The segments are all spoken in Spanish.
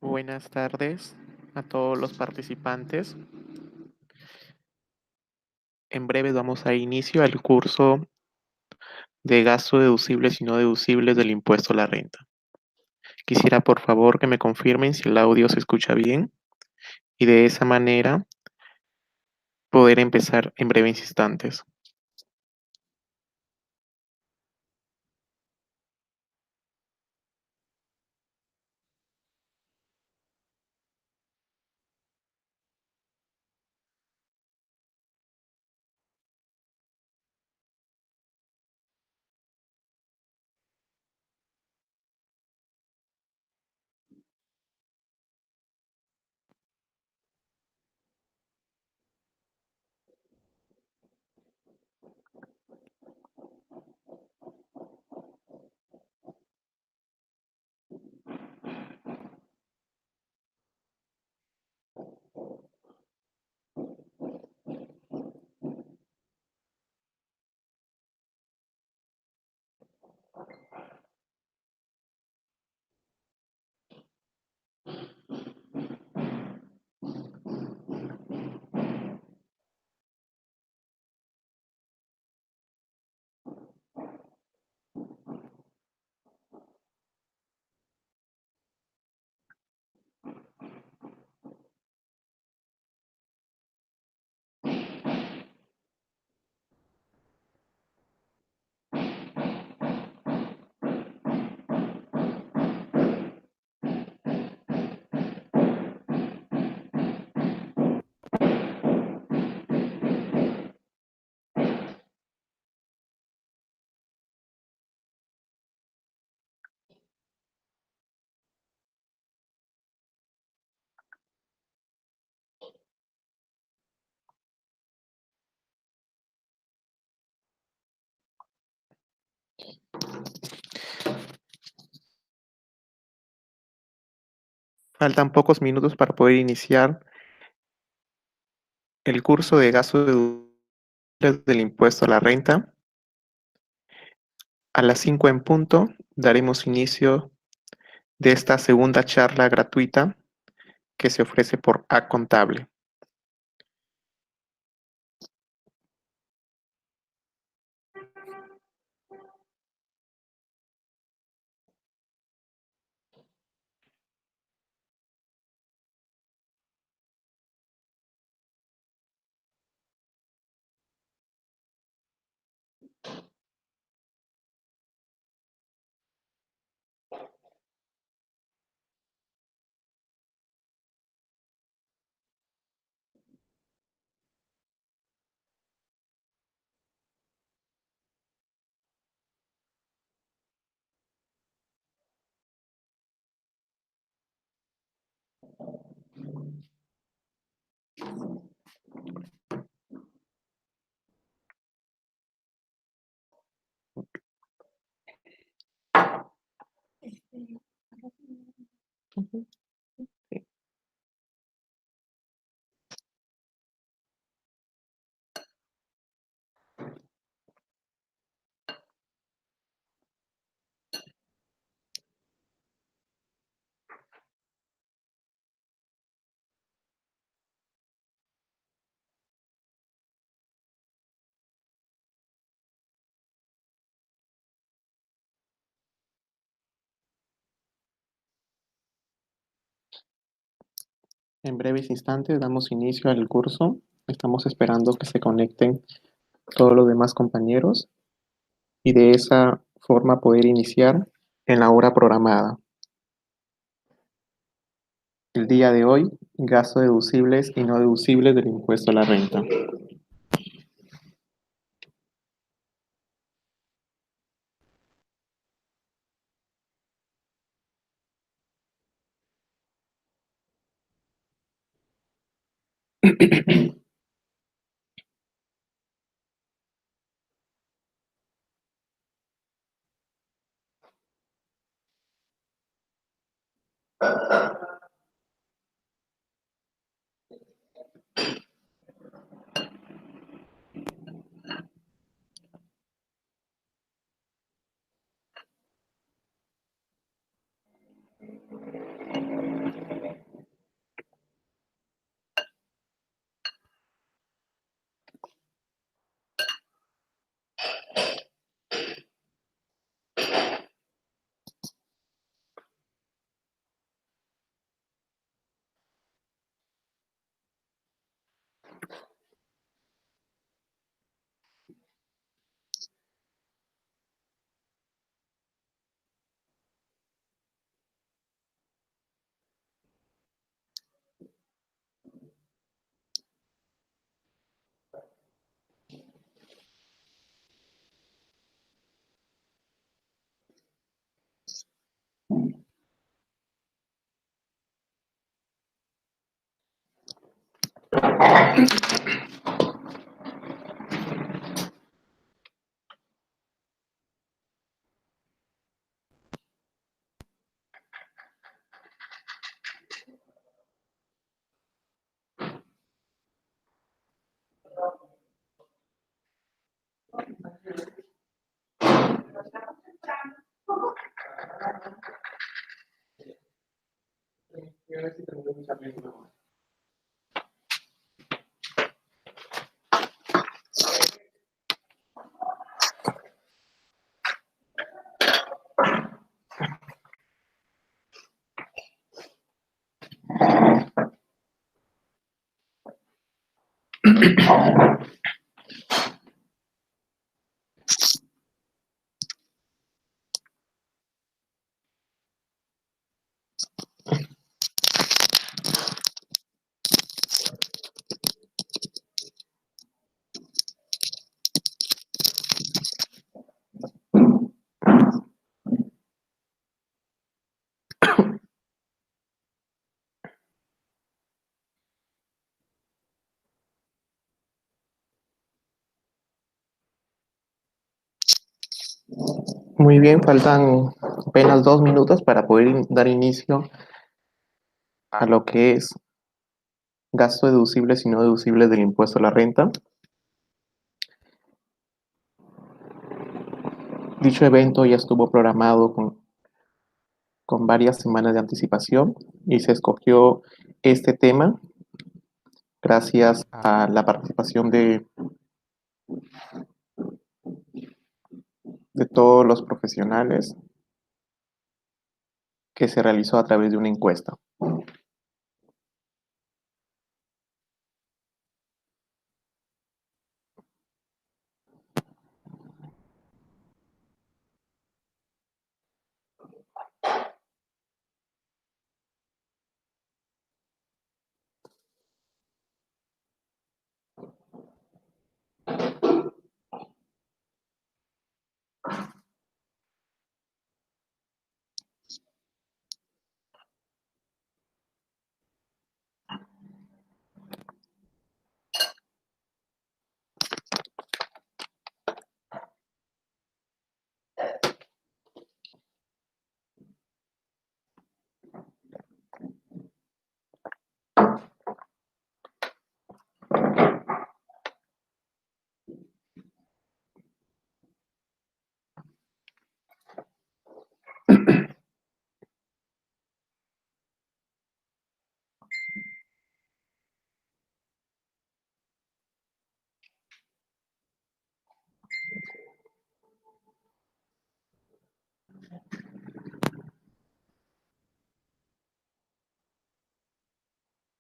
Buenas tardes a todos los participantes. En breve damos a inicio al curso de gastos deducibles y no deducibles del impuesto a la renta. Quisiera por favor que me confirmen si el audio se escucha bien y de esa manera poder empezar en breves instantes. Faltan pocos minutos para poder iniciar el curso de gastos deducibles del impuesto a la renta. A las 5 en punto daremos inicio de esta segunda charla gratuita que se ofrece por A Contable. Ujú, sí. En breves instantes damos inicio al curso. Estamos esperando que se conecten todos los demás compañeros y de esa forma poder iniciar en la hora programada. El día de hoy, gastos deducibles y no deducibles del impuesto a la renta. Muy bien, faltan apenas 2 minutos para poder dar inicio a lo que es gasto deducibles y no deducibles del impuesto a la renta. Dicho evento ya estuvo programado con varias semanas de anticipación y se escogió este tema gracias a la participación de todos los profesionales que se realizó a través de una encuesta.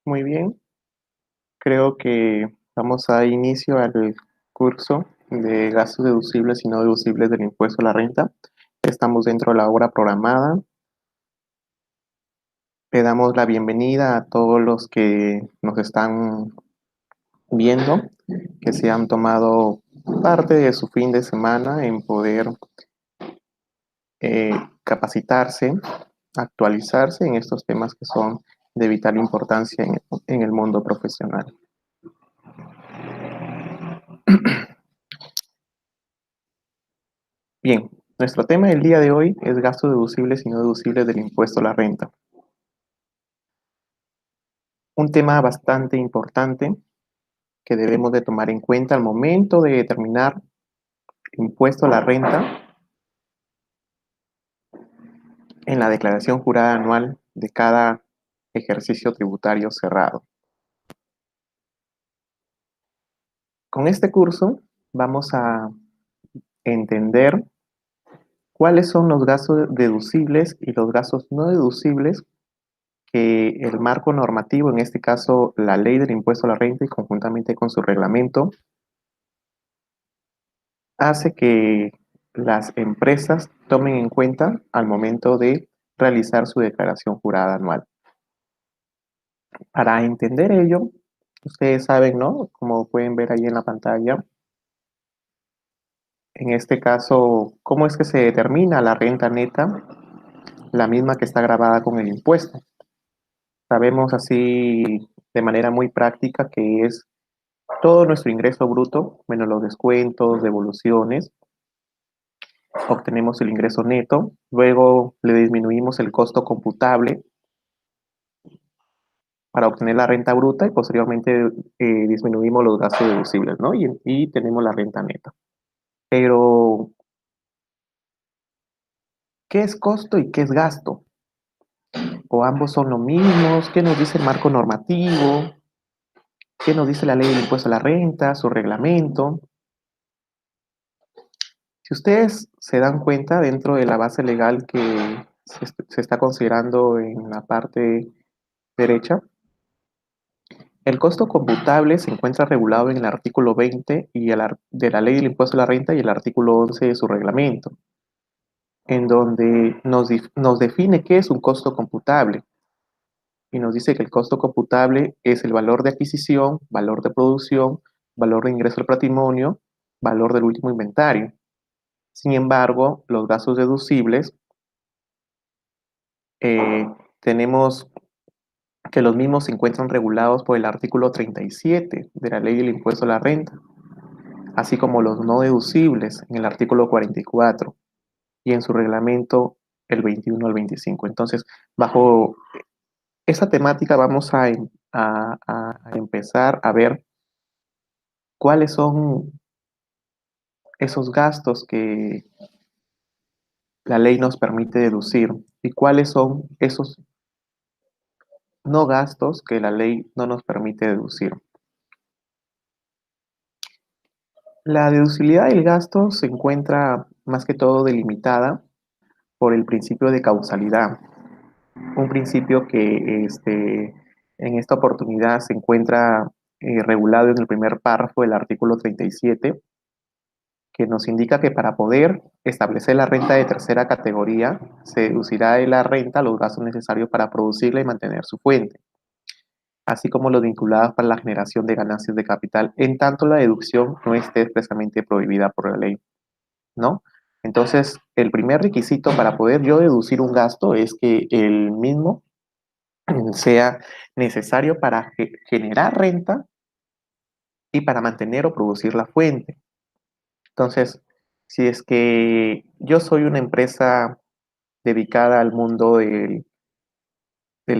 Muy bien, creo que vamos a dar inicio al curso de gastos deducibles y no deducibles del impuesto a la renta. Estamos dentro de la hora programada. Le damos la bienvenida a todos los que nos están viendo, que se han tomado parte de su fin de semana en poder capacitarse, actualizarse en estos temas que son de vital importancia en el mundo profesional. Bien, nuestro tema del día de hoy es gastos deducibles y no deducibles del impuesto a la renta. Un tema bastante importante que debemos de tomar en cuenta al momento de determinar el impuesto a la renta en la declaración jurada anual de cada ejercicio tributario cerrado. Con este curso vamos a entender cuáles son los gastos deducibles y los gastos no deducibles que el marco normativo, en este caso la ley del impuesto a la renta y conjuntamente con su reglamento, hace que las empresas tomen en cuenta al momento de realizar su declaración jurada anual. Para entender ello, ustedes saben, ¿no? Como pueden ver ahí en la pantalla, en este caso, ¿cómo es que se determina la renta neta? La misma que está grabada con el impuesto. Sabemos así de manera muy práctica, que es todo nuestro ingreso bruto, menos los descuentos, devoluciones, obtenemos el ingreso neto, luego le disminuimos el costo computable para obtener la renta bruta y posteriormente disminuimos los gastos deducibles, ¿no? Y tenemos la renta neta. Pero, ¿qué es costo y qué es gasto? ¿O ambos son lo mismo? ¿Qué nos dice el marco normativo? ¿Qué nos dice la ley del impuesto a la renta, su reglamento? Si ustedes se dan cuenta dentro de la base legal que se está considerando en la parte derecha, el costo computable se encuentra regulado en el artículo 20 de la ley del impuesto a la renta y el artículo 11 de su reglamento, en donde nos define qué es un costo computable y nos dice que el costo computable es el valor de adquisición, valor de producción, valor de ingreso al patrimonio, valor del último inventario. Sin embargo, los gastos deducibles, eh, tenemos que los mismos se encuentran regulados por el artículo 37 de la ley del impuesto a la renta, así como los no deducibles en el artículo 44 y en su reglamento el 21 al 25. Entonces, bajo esa temática vamos a empezar a ver cuáles son esos gastos que la ley nos permite deducir y cuáles son esos no gastos que la ley no nos permite deducir. La deducibilidad del gasto se encuentra más que todo delimitada por el principio de causalidad, un principio que en esta oportunidad se encuentra regulado en el primer párrafo del artículo 37, que nos indica que para poder establecer la renta de tercera categoría, se deducirá de la renta los gastos necesarios para producirla y mantener su fuente, así como los vinculados para la generación de ganancias de capital, en tanto la deducción no esté expresamente prohibida por la ley, ¿no? Entonces, el primer requisito para poder yo deducir un gasto es que el mismo sea necesario para generar renta y para mantener o producir la fuente. Entonces, si es que yo soy una empresa dedicada al mundo del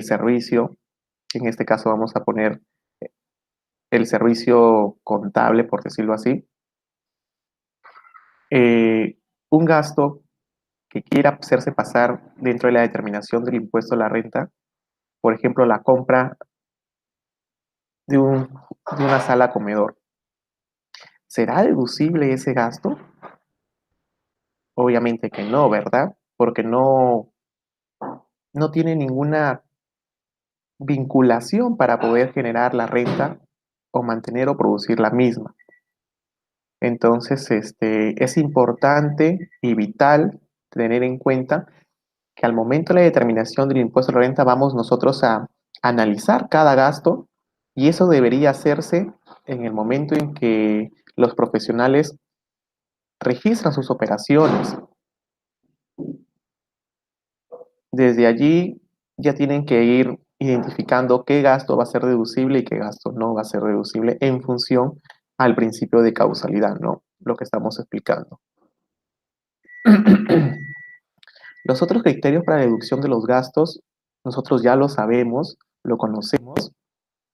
servicio, en este caso vamos a poner el servicio contable, por decirlo así, un gasto que quiera hacerse pasar dentro de la determinación del impuesto a la renta, por ejemplo, la compra de, de una sala comedor. ¿Será deducible ese gasto? Obviamente que no, ¿verdad? Porque no tiene ninguna vinculación para poder generar la renta o mantener o producir la misma. Entonces, es importante y vital tener en cuenta que al momento de la determinación del impuesto a la renta vamos nosotros a analizar cada gasto y eso debería hacerse en el momento en que los profesionales registran sus operaciones. Desde allí ya tienen que ir identificando qué gasto va a ser deducible y qué gasto no va a ser deducible en función al principio de causalidad, ¿no? Lo que estamos explicando. Los otros criterios para la deducción de los gastos, nosotros ya lo sabemos, lo conocemos,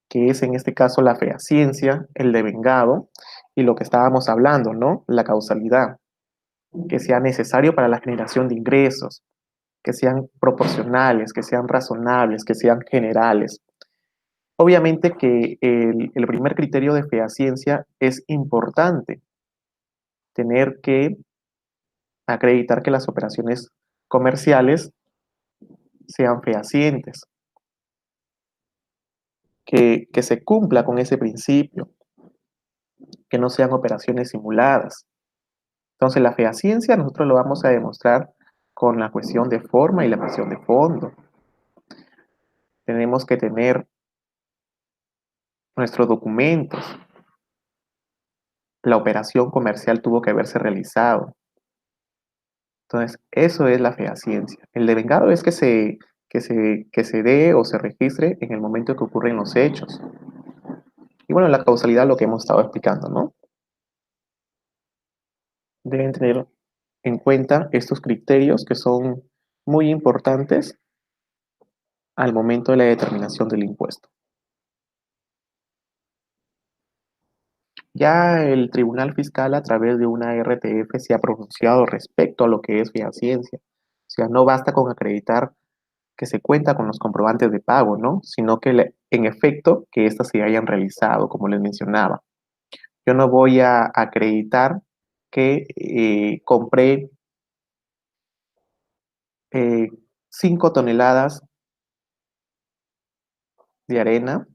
que es en este caso la fehaciencia, el devengado y lo que estábamos hablando, ¿no? La causalidad, que sea necesario para la generación de ingresos, que sean proporcionales, que sean razonables, que sean generales. Obviamente que el primer criterio de fehaciencia es importante, tener que acreditar que las operaciones comerciales sean fehacientes, que se cumpla con ese principio, que no sean operaciones simuladas. Entonces la fehaciencia nosotros lo vamos a demostrar con la cuestión de forma y la cuestión de fondo. Tenemos que tener nuestros documentos. La operación comercial tuvo que haberse realizado. Entonces, eso es la fehaciencia. El devengado es que que se dé o se registre en el momento que ocurren los hechos. Y bueno, la causalidad, lo que hemos estado explicando, ¿no? Deben tener en cuenta estos criterios que son muy importantes al momento de la determinación del impuesto. Ya el Tribunal Fiscal, a través de una RTF, se ha pronunciado respecto a lo que es fehaciencia. O sea, no basta con acreditar que se cuenta con los comprobantes de pago, ¿no? Sino que en efecto que éstas se hayan realizado, como les mencionaba. Yo no voy a acreditar que compré 5 toneladas de arena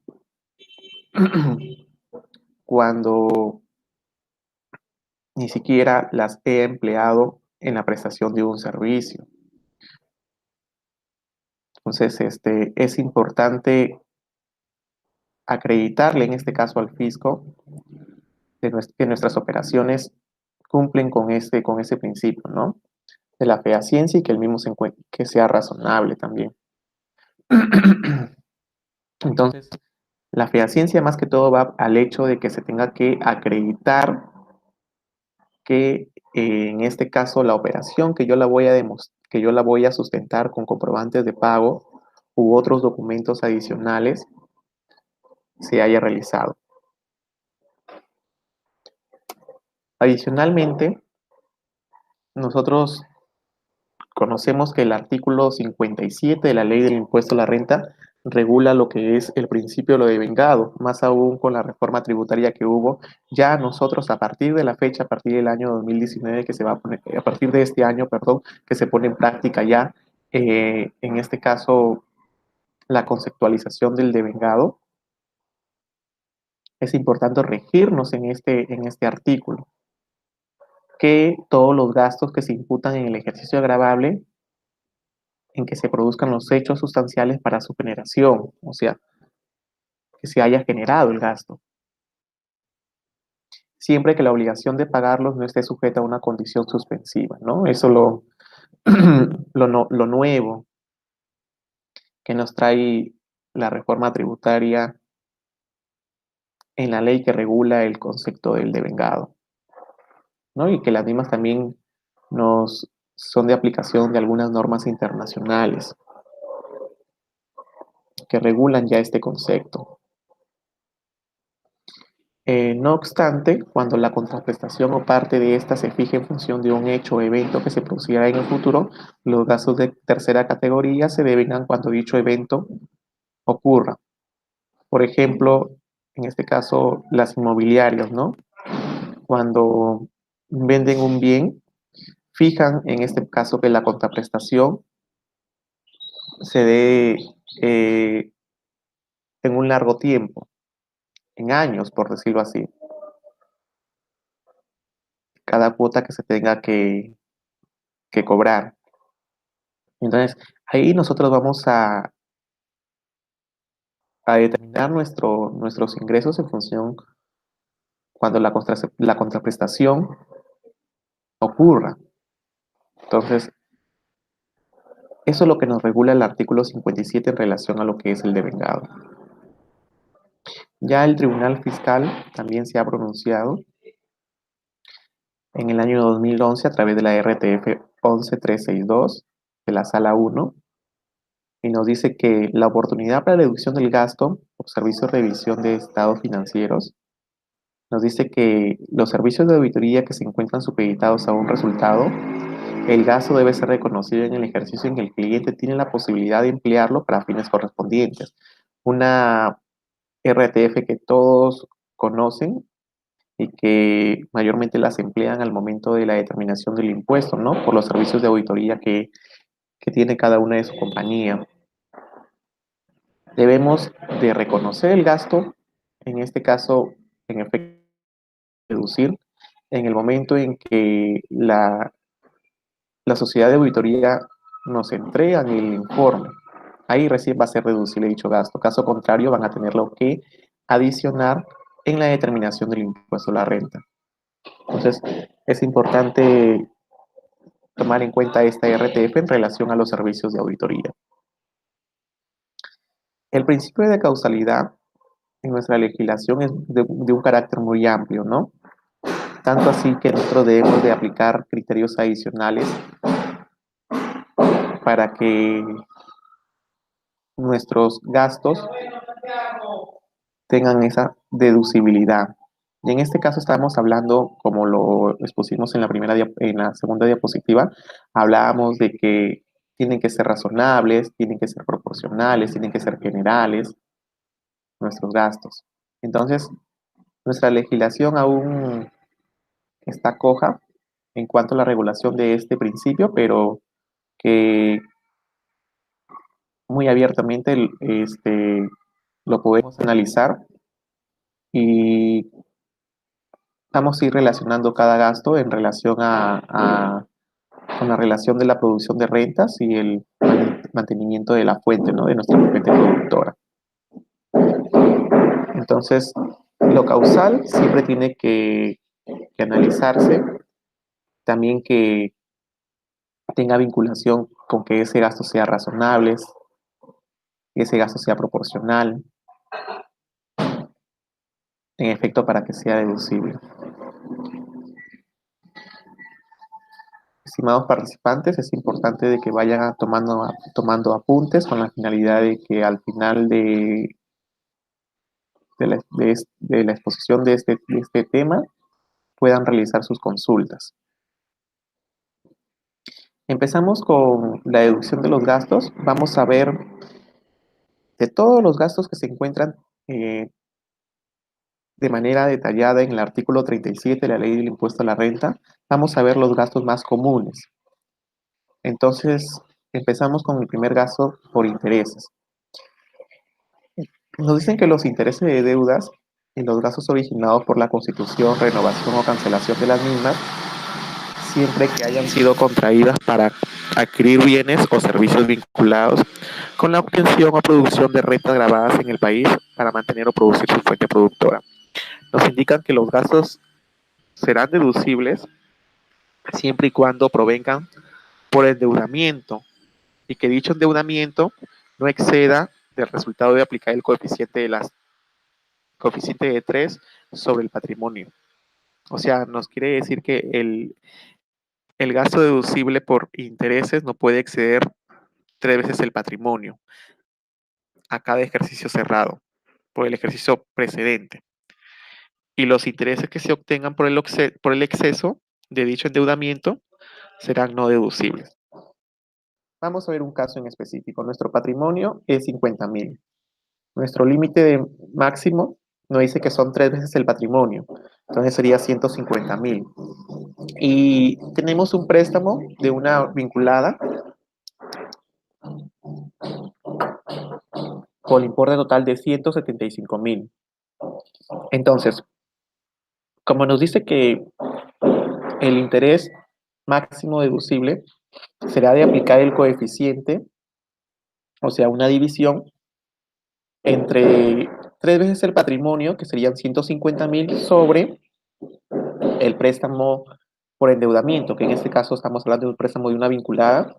cuando ni siquiera las he empleado en la prestación de un servicio. Entonces, es importante acreditarle, en este caso al fisco, que nuestras operaciones cumplen con ese principio, ¿no? De la fehaciencia y que el mismo que sea razonable también. Entonces, la fehaciencia más que todo va al hecho de que se tenga que acreditar que en este caso la operación que yo la voy a sustentar con comprobantes de pago u otros documentos adicionales se haya realizado. Adicionalmente, nosotros conocemos que el artículo 57 de la Ley del Impuesto a la Renta regula lo que es el principio de lo devengado, más aún con la reforma tributaria que hubo. Ya nosotros a partir de la fecha, a partir del año 2019 que se va a poner, a partir de este año, perdón, que se pone en práctica ya, en este caso, la conceptualización del devengado, es importante regirnos en este artículo, que todos los gastos que se imputan en el ejercicio agravable en que se produzcan los hechos sustanciales para su generación, o sea, que se haya generado el gasto, siempre que la obligación de pagarlos no esté sujeta a una condición suspensiva, ¿no? Eso lo nuevo que nos trae la reforma tributaria en la ley que regula el concepto del devengado, ¿no? Y que las mismas también nos son de aplicación de algunas normas internacionales que regulan ya este concepto. No obstante, cuando la contraprestación o parte de ésta se fije en función de un hecho o evento que se producirá en el futuro, los gastos de tercera categoría se devengan cuando dicho evento ocurra. Por ejemplo, en este caso, las inmobiliarias, ¿no? Cuando venden un bien, fijan en este caso que la contraprestación se dé en un largo tiempo, en años, por decirlo así. Cada cuota que se tenga que cobrar. Entonces, ahí nosotros vamos a determinar nuestros ingresos en función cuando la contraprestación ocurra. Entonces, eso es lo que nos regula el artículo 57 en relación a lo que es el devengado. Ya el Tribunal Fiscal también se ha pronunciado en el año 2011 a través de la RTF 11362 de la Sala 1 y nos dice que la oportunidad para la deducción del gasto por servicios de revisión de estados financieros nos dice que los servicios de auditoría que se encuentran supeditados a un resultado, el gasto debe ser reconocido en el ejercicio en que el cliente tiene la posibilidad de emplearlo para fines correspondientes. Una RTF que todos conocen y que mayormente las emplean al momento de la determinación del impuesto, ¿no? Por los servicios de auditoría que tiene cada una de su compañía. Debemos de reconocer el gasto, en este caso, en efecto, reducir en el momento en que la sociedad de auditoría nos entrega el informe. Ahí recién va a ser reducible dicho gasto. Caso contrario, van a tenerlo que adicionar en la determinación del impuesto a la renta. Entonces, es importante tomar en cuenta esta RTF en relación a los servicios de auditoría. El principio de causalidad en nuestra legislación es de un carácter muy amplio, ¿no? Tanto así que nosotros debemos de aplicar criterios adicionales para que nuestros gastos tengan esa deducibilidad. Y en este caso estamos hablando, como lo expusimos en en la segunda diapositiva, hablábamos de que tienen que ser razonables, tienen que ser proporcionales, tienen que ser generales nuestros gastos. Entonces, nuestra legislación aún está coja en cuanto a la regulación de este principio, pero que muy abiertamente lo podemos analizar y vamos a ir relacionando cada gasto en relación con la relación de la producción de rentas y el mantenimiento de la fuente, ¿no? De nuestra fuente productora. Entonces, lo causal siempre tiene que analizarse, también que tenga vinculación con que ese gasto sea razonable, que ese gasto sea proporcional, en efecto, para que sea deducible. Estimados participantes, es importante de que vayan tomando apuntes con la finalidad de que al final de la exposición de este tema puedan realizar sus consultas. Empezamos con la deducción de los gastos. Vamos a ver de todos los gastos que se encuentran de manera detallada en el artículo 37 de la Ley del Impuesto a la Renta. Vamos a ver los gastos más comunes. Entonces, empezamos con el primer gasto por intereses. Nos dicen que los intereses de deudas y los gastos originados por la constitución, renovación o cancelación de las mismas, siempre que hayan sido contraídas para adquirir bienes o servicios vinculados con la obtención o producción de rentas grabadas en el país para mantener o producir su fuente productora. Nos indican que los gastos serán deducibles siempre y cuando provengan por endeudamiento y que dicho endeudamiento no exceda del resultado de aplicar el coeficiente de 3 sobre el patrimonio. O sea, nos quiere decir que el gasto deducible por intereses no puede exceder 3 veces el patrimonio a cada ejercicio cerrado por el ejercicio precedente. Y los intereses que se obtengan por el exceso de dicho endeudamiento serán no deducibles. Vamos a ver un caso en específico. Nuestro patrimonio es 50.000. Nuestro límite máximo nos dice que son 3 veces el patrimonio. Entonces sería 150.000. Y tenemos un préstamo de una vinculada con importe total de 175.000. Entonces, como nos dice que el interés máximo deducible será de aplicar el coeficiente, o sea, una división entre 3 veces el patrimonio, que serían 150.000, sobre el préstamo por endeudamiento, que en este caso estamos hablando de un préstamo de una vinculada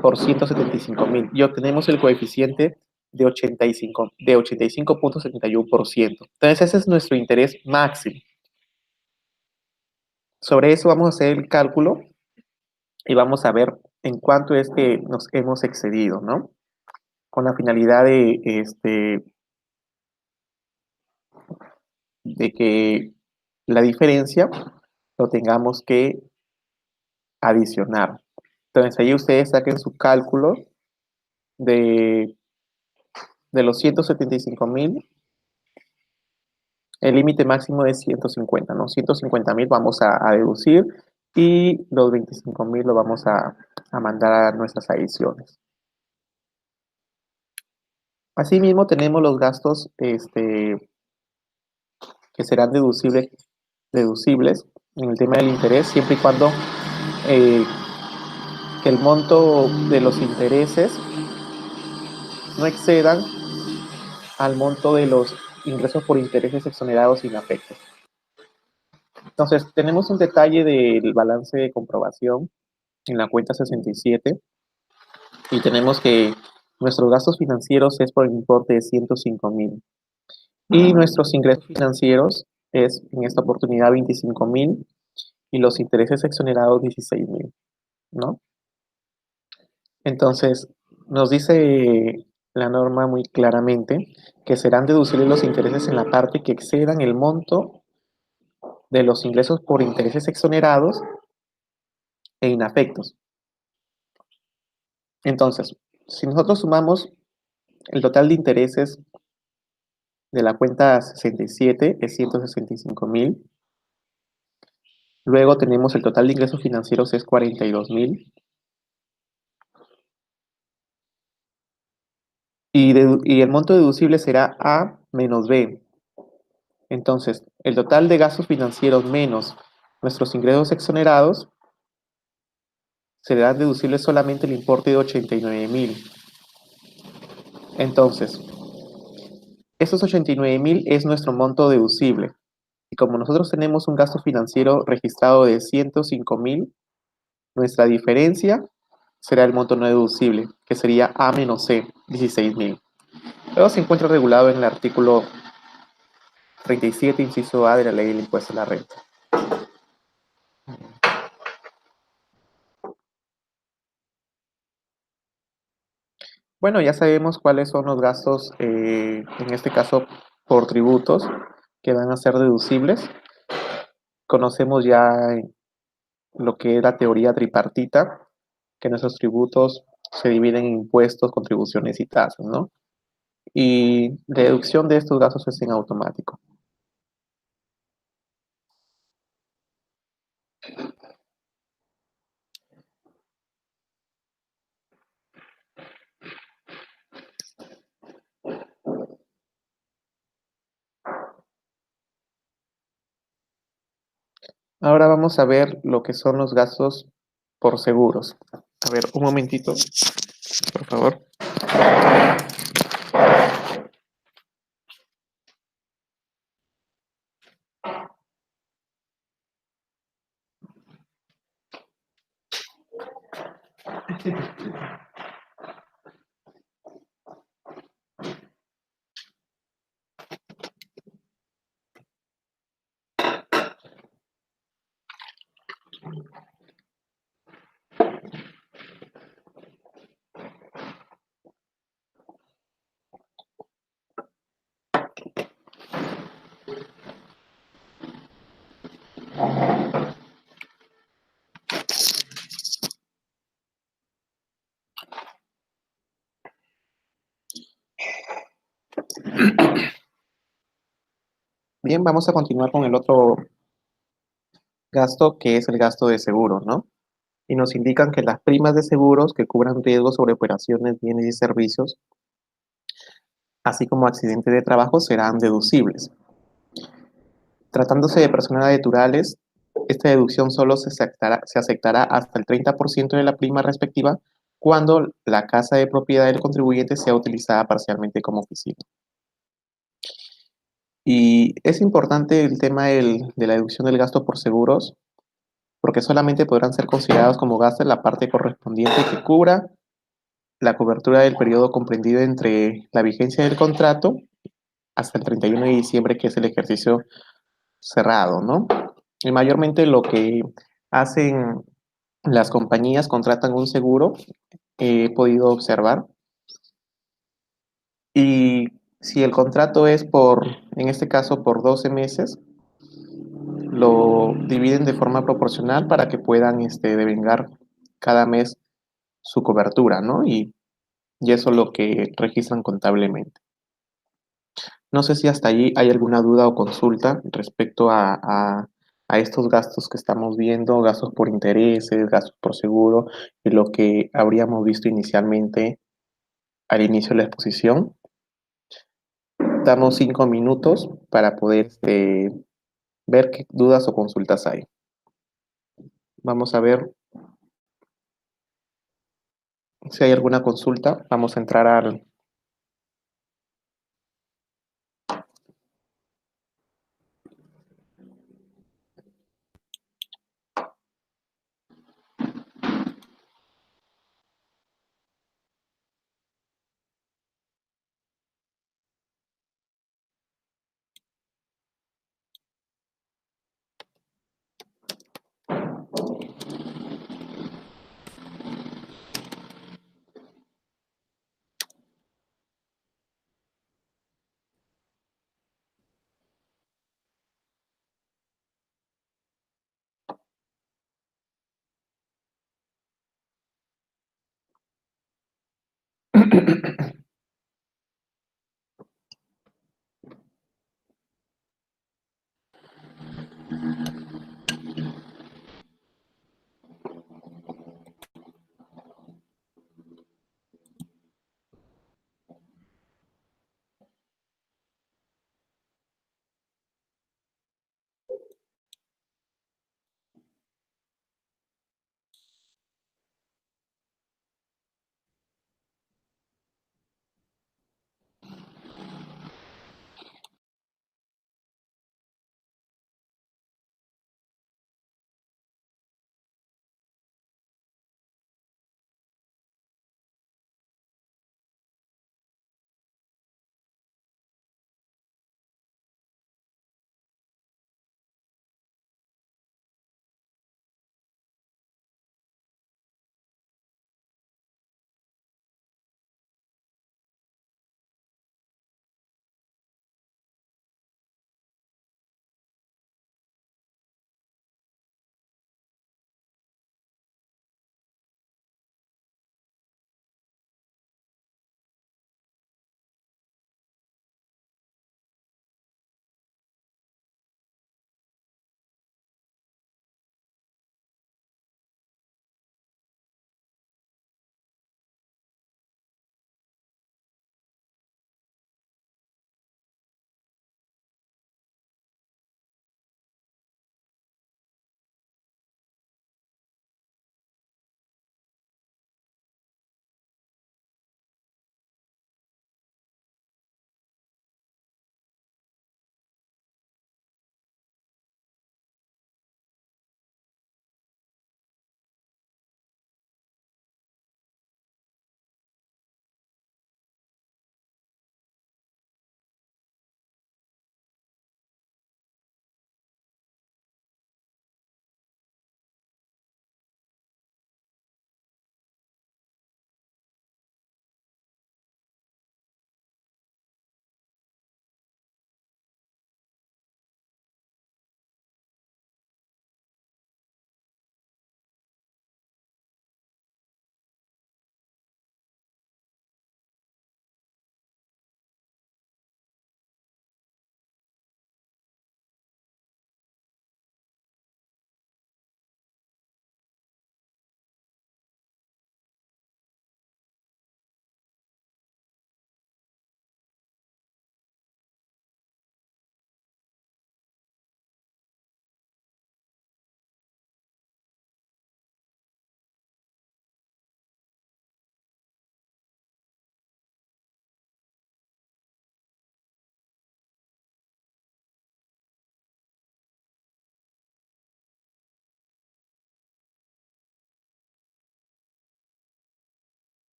por 175.000, y obtenemos el coeficiente de 85.71%. Entonces ese es nuestro interés máximo. Sobre eso vamos a hacer el cálculo y vamos a ver en cuánto es que nos hemos excedido, ¿no? Con la finalidad de que la diferencia lo tengamos que adicionar. Entonces ahí ustedes saquen su cálculo de, de los 175.000. El límite máximo es 150, ¿no? 150.000 vamos a deducir y los 25.000 lo vamos a mandar a nuestras adiciones. Asimismo, tenemos los gastos que serán deducibles en el tema del interés, siempre y cuando que el monto de los intereses no excedan al monto de los ingresos por intereses exonerados sin afectos. Entonces, tenemos un detalle del balance de comprobación en la cuenta 67 y tenemos que Nuestros gastos financieros es por el importe de 105.000. Y nuestros ingresos financieros es en esta oportunidad 25.000 y los intereses exonerados 16.000, ¿no? Entonces, nos dice la norma muy claramente que serán deducibles los intereses en la parte que excedan el monto de los ingresos por intereses exonerados e inafectos. Entonces, si nosotros sumamos el total de intereses de la cuenta 67 es 165.000. Luego tenemos el total de ingresos financieros es 42.000. Y el monto deducible será A menos B. Entonces, el total de gastos financieros menos nuestros ingresos exonerados será deducible solamente el importe de 89.000. Entonces, esos 89.000 es nuestro monto deducible. Y como nosotros tenemos un gasto financiero registrado de 105.000, nuestra diferencia será el monto no deducible, que sería A menos C, 16.000. Luego se encuentra regulado en el artículo 37, inciso A de la Ley del Impuesto a la Renta. Bueno, ya sabemos cuáles son los gastos, en este caso por tributos, que van a ser deducibles. Conocemos ya lo que es la teoría tripartita, que nuestros tributos se dividen en impuestos, contribuciones y tasas, ¿no? Y la deducción de estos gastos es en automático. Ahora vamos a ver lo que son los gastos por seguros. A ver, un momentito, por favor. Bien, vamos a continuar con el otro gasto, que es el gasto de seguro, ¿no? Y nos indican que las primas de seguros que cubran riesgos sobre operaciones, bienes y servicios, así como accidentes de trabajo, serán deducibles. Tratándose de personas naturales, esta deducción solo se aceptará hasta el 30% de la prima respectiva cuando la casa de propiedad del contribuyente sea utilizada parcialmente como oficina. Y es importante el tema de la deducción del gasto por seguros, porque solamente podrán ser considerados como gastos la parte correspondiente que cubra la cobertura del periodo comprendido entre la vigencia del contrato hasta el 31 de diciembre, que es el ejercicio cerrado, ¿no? Y mayormente lo que hacen las compañías, contratan un seguro, he podido observar, y si el contrato es en este caso, por 12 meses, lo dividen de forma proporcional para que puedan devengar cada mes su cobertura, ¿no? Y eso es lo que registran contablemente. No sé si hasta allí hay alguna duda o consulta respecto a estos gastos que estamos viendo, gastos por intereses, gastos por seguro, y lo que habríamos visto inicialmente al inicio de la exposición. Damos 5 minutos para poder ver qué dudas o consultas hay. Vamos a ver si hay alguna consulta. Vamos a entrar al...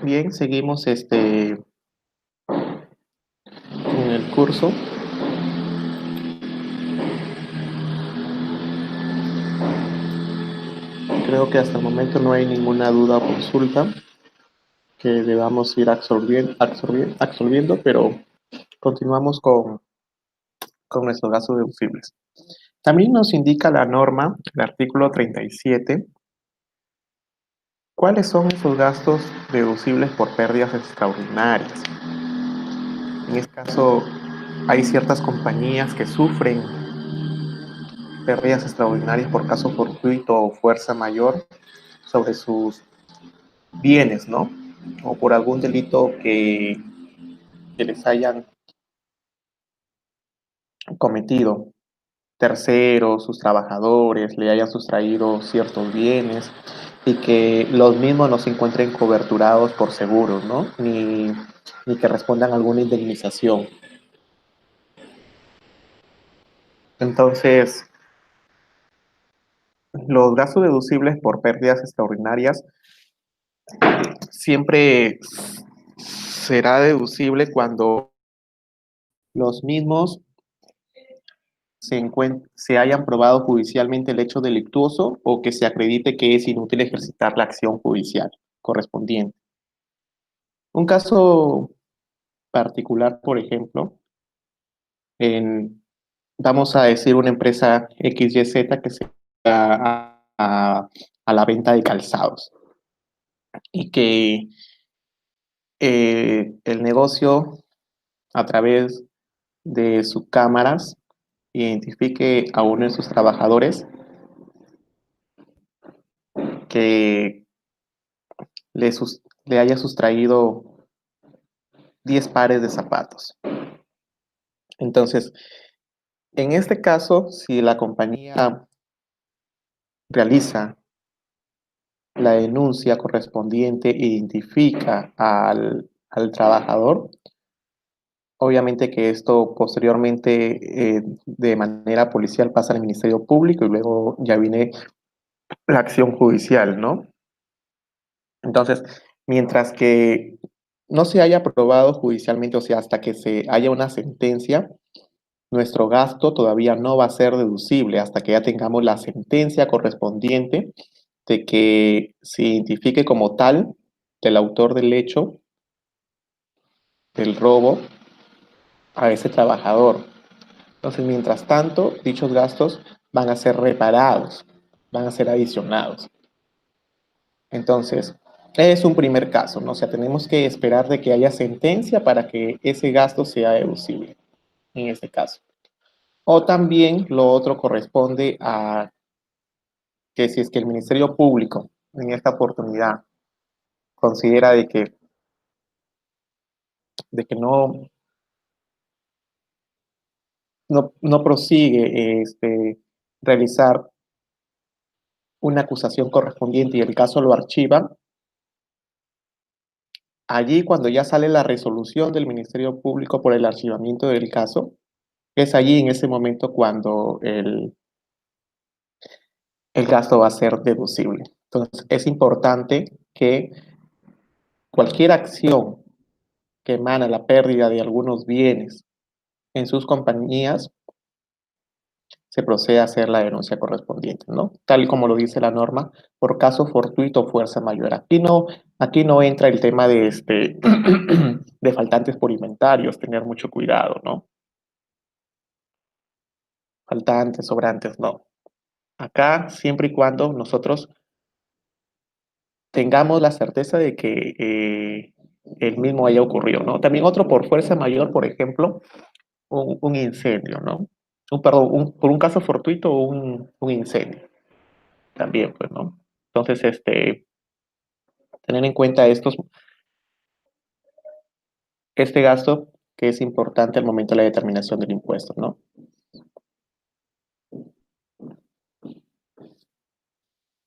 Bien, seguimos con el curso. Creo que hasta el momento no hay ninguna duda o consulta que debamos ir absolviendo, pero continuamos con nuestros gastos deducibles. También nos indica la norma, el artículo 37, cuáles son esos gastos deducibles por pérdidas extraordinarias. En este caso, hay ciertas compañías que sufren pérdidas extraordinarias por caso fortuito o fuerza mayor sobre sus bienes, ¿no? O por algún delito que les hayan cometido terceros, sus trabajadores, le hayan sustraído ciertos bienes y que los mismos no se encuentren coberturados por seguros, ¿no? Ni que respondan a alguna indemnización. Entonces, los gastos deducibles por pérdidas extraordinarias siempre será deducible cuando los mismos se hayan probado judicialmente el hecho delictuoso o que se acredite que es inútil ejercitar la acción judicial correspondiente. Un caso particular, por ejemplo, en, vamos a decir una empresa XYZ que se dedica a la venta de calzados y que el negocio a través de sus cámaras identifique a uno de sus trabajadores que le haya sustraído 10 pares de zapatos. Entonces, en este caso, si la compañía realiza la denuncia correspondiente e identifica al trabajador, obviamente que esto posteriormente de manera policial pasa al Ministerio Público y luego ya viene la acción judicial, ¿no? Entonces, mientras que no se haya aprobado judicialmente, o sea, hasta que se haya una sentencia, nuestro gasto todavía no va a ser deducible hasta que ya tengamos la sentencia correspondiente de que se identifique como tal el autor del hecho, del robo, a ese trabajador. Entonces, mientras tanto, dichos gastos van a ser reparados, van a ser adicionados. Entonces, es un primer caso, ¿no? O sea, tenemos que esperar de que haya sentencia para que ese gasto sea deducible, en este caso. O también lo otro corresponde a que si es que el Ministerio Público en esta oportunidad considera de que no prosigue realizar una acusación correspondiente y el caso lo archiva, allí cuando ya sale la resolución del Ministerio Público por el archivamiento del caso, es allí en ese momento cuando el gasto va a ser deducible. Entonces, es importante que cualquier acción que emana la pérdida de algunos bienes en sus compañías se procede a hacer la denuncia correspondiente, ¿no? Tal y como lo dice la norma, por caso fortuito o fuerza mayor. Aquí no entra el tema de faltantes por inventarios, tener mucho cuidado, ¿no? Faltantes, sobrantes, no. Acá, siempre y cuando nosotros tengamos la certeza de que el mismo haya ocurrido, ¿no? También otro por fuerza mayor, por ejemplo, un incendio, ¿no? Perdón, por un caso fortuito o un incendio, también, pues, ¿no? Entonces, tener en cuenta este gasto que es importante al momento de la determinación del impuesto, ¿no?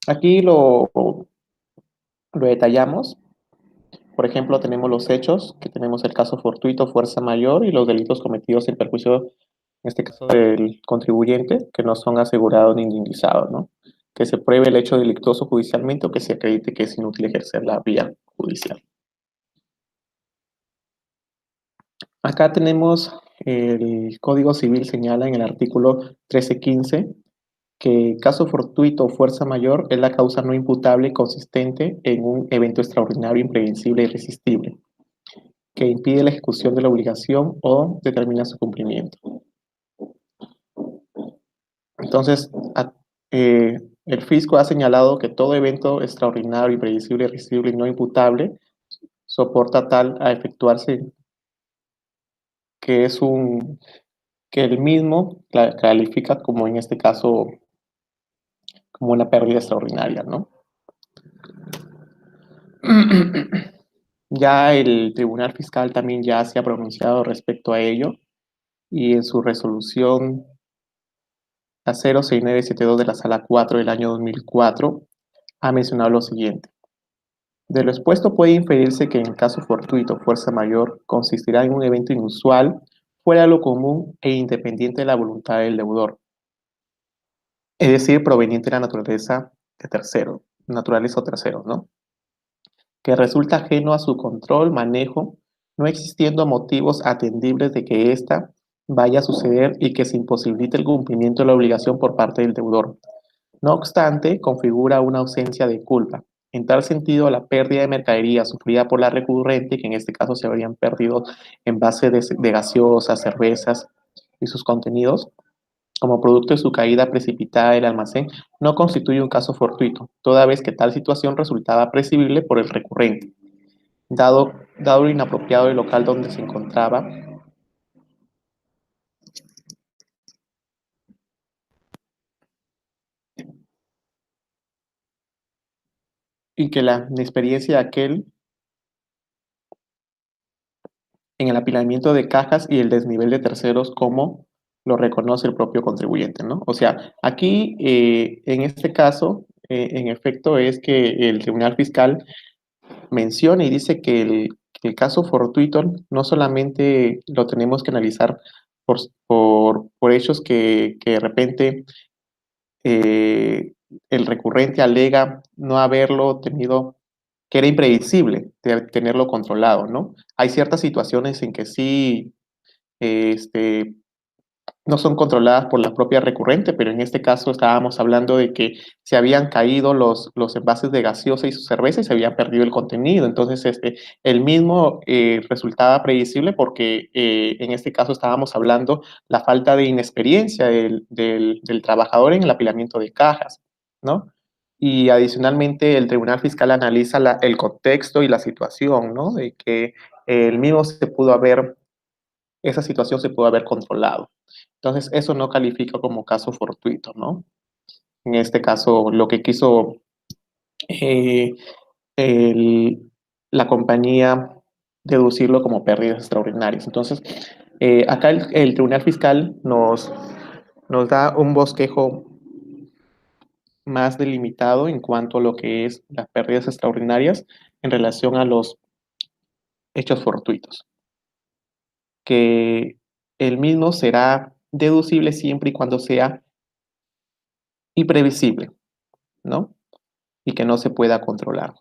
Aquí lo detallamos. Por ejemplo, tenemos los hechos, que tenemos el caso fortuito, fuerza mayor y los delitos cometidos en perjuicio, en este caso, del contribuyente, que no son asegurados ni indemnizados, ¿no? Que se pruebe el hecho delictuoso judicialmente o que se acredite que es inútil ejercer la vía judicial. Acá tenemos el Código Civil señala en el artículo 1315 que caso fortuito o fuerza mayor es la causa no imputable consistente en un evento extraordinario, imprevisible e irresistible, que impide la ejecución de la obligación o determina su cumplimiento. Entonces, el fisco ha señalado que todo evento extraordinario, imprevisible, irresistible y no imputable soporta tal a efectuarse que que el mismo califica como en este caso como una pérdida extraordinaria, ¿no? Ya el Tribunal Fiscal también ya se ha pronunciado respecto a ello y en su resolución la 06972 de la Sala 4 del año 2004 ha mencionado lo siguiente. De lo expuesto puede inferirse que en caso fortuito fuerza mayor consistirá en un evento inusual, fuera de lo común e independiente de la voluntad del deudor, es decir, proveniente de la naturaleza de terceros, naturales o terceros, ¿no? Que resulta ajeno a su control, manejo, no existiendo motivos atendibles de que ésta vaya a suceder y que se imposibilite el cumplimiento de la obligación por parte del deudor. No obstante, configura una ausencia de culpa. En tal sentido, la pérdida de mercadería sufrida por la recurrente, que en este caso se habrían perdido en base de gaseosas, cervezas y sus contenidos, como producto de su caída precipitada del almacén, no constituye un caso fortuito, toda vez que tal situación resultaba previsible por el recurrente, dado lo inapropiado del local donde se encontraba y que la inexperiencia de aquel en el apilamiento de cajas y el desnivel de terceros como lo reconoce el propio contribuyente, ¿no? O sea, aquí, en este caso, en efecto, es que el Tribunal Fiscal menciona y dice que el caso fortuito no solamente lo tenemos que analizar por hechos que de repente eh, el recurrente alega no haberlo tenido, que era imprevisible tenerlo controlado, ¿no? Hay ciertas situaciones en que sí, este, no son controladas por la propia recurrente, pero en este caso estábamos hablando de que se habían caído los envases de gaseosa y su cerveza y se había perdido el contenido. Entonces, el mismo resultaba previsible porque en este caso estábamos hablando la falta de inexperiencia del trabajador en el apilamiento de cajas, ¿no? Y adicionalmente el Tribunal Fiscal analiza el contexto y la situación, ¿no? De que el mismo esa situación se pudo haber controlado. Entonces, eso no califica como caso fortuito, ¿no? En este caso, lo que quiso eh, el- la compañía deducirlo como pérdidas extraordinarias. Entonces, acá el Tribunal Fiscal nos da un bosquejo más delimitado en cuanto a lo que es las pérdidas extraordinarias en relación a los hechos fortuitos, que el mismo será deducible siempre y cuando sea imprevisible, ¿no? Y que no se pueda controlar.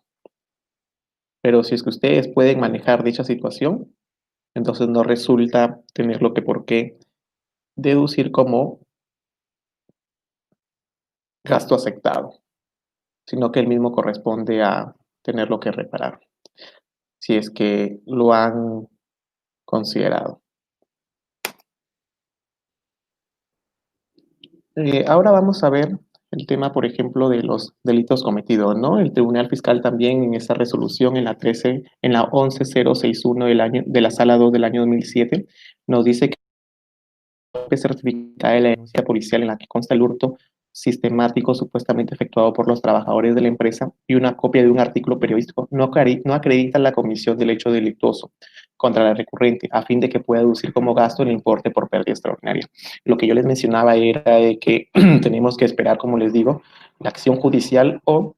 Pero si es que ustedes pueden manejar dicha situación, entonces no resulta tener lo que por qué deducir como gasto aceptado, sino que el mismo corresponde a tenerlo que reparar, si es que lo han considerado. Ahora vamos a ver el tema, por ejemplo, de los delitos cometidos, ¿no? El Tribunal Fiscal también en esa resolución, en la 11061 de la Sala 2 del año 2007, nos dice que copia certificada de la denuncia policial en la que consta el hurto sistemático supuestamente efectuado por los trabajadores de la empresa y una copia de un artículo periodístico no acreditan la comisión del hecho delictuoso contra la recurrente a fin de que pueda deducir como gasto el importe por pérdida extraordinaria. Lo que yo les mencionaba era de que tenemos que esperar, como les digo, la acción judicial o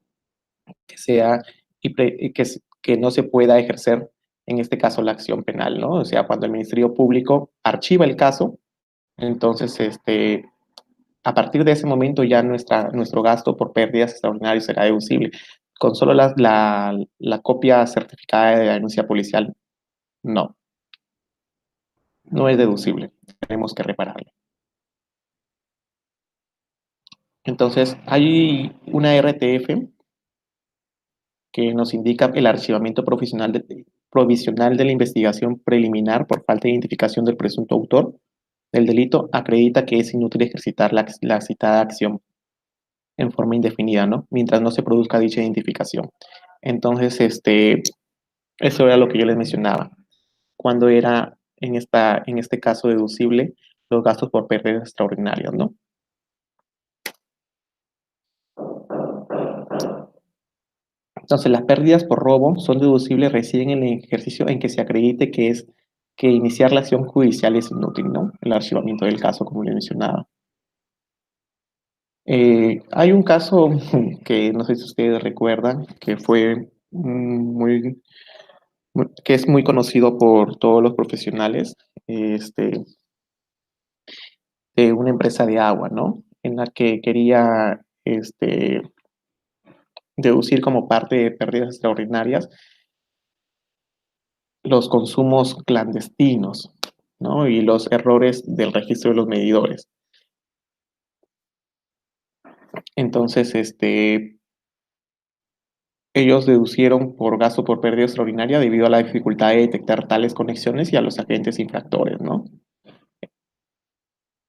que sea que no se pueda ejercer en este caso la acción penal, ¿no? O sea, cuando el Ministerio Público archiva el caso, entonces, a partir de ese momento ya nuestro gasto por pérdidas extraordinarias será deducible. Con solo la copia certificada de la denuncia policial, no, no es deducible. Tenemos que repararlo. Entonces, hay una RTF que nos indica el archivamiento provisional de la investigación preliminar por falta de identificación del presunto autor del delito, acredita que es inútil ejercitar la citada acción en forma indefinida, ¿no? Mientras no se produzca dicha identificación. Entonces, eso era lo que yo les mencionaba. Cuando era en este caso deducible los gastos por pérdidas extraordinarios, ¿no? Entonces, las pérdidas por robo son deducibles recién en el ejercicio en que se acredite que iniciar la acción judicial es inútil, ¿no? El archivamiento del caso, como les mencionaba. Hay un caso que no sé si ustedes recuerdan, que fue que es muy conocido por todos los profesionales. una empresa de agua, ¿no? En la que quería deducir como parte de pérdidas extraordinarias los consumos clandestinos, ¿no? Y los errores del registro de los medidores. Entonces, ellos deducieron por gasto por pérdida extraordinaria debido a la dificultad de detectar tales conexiones y a los agentes infractores, ¿no?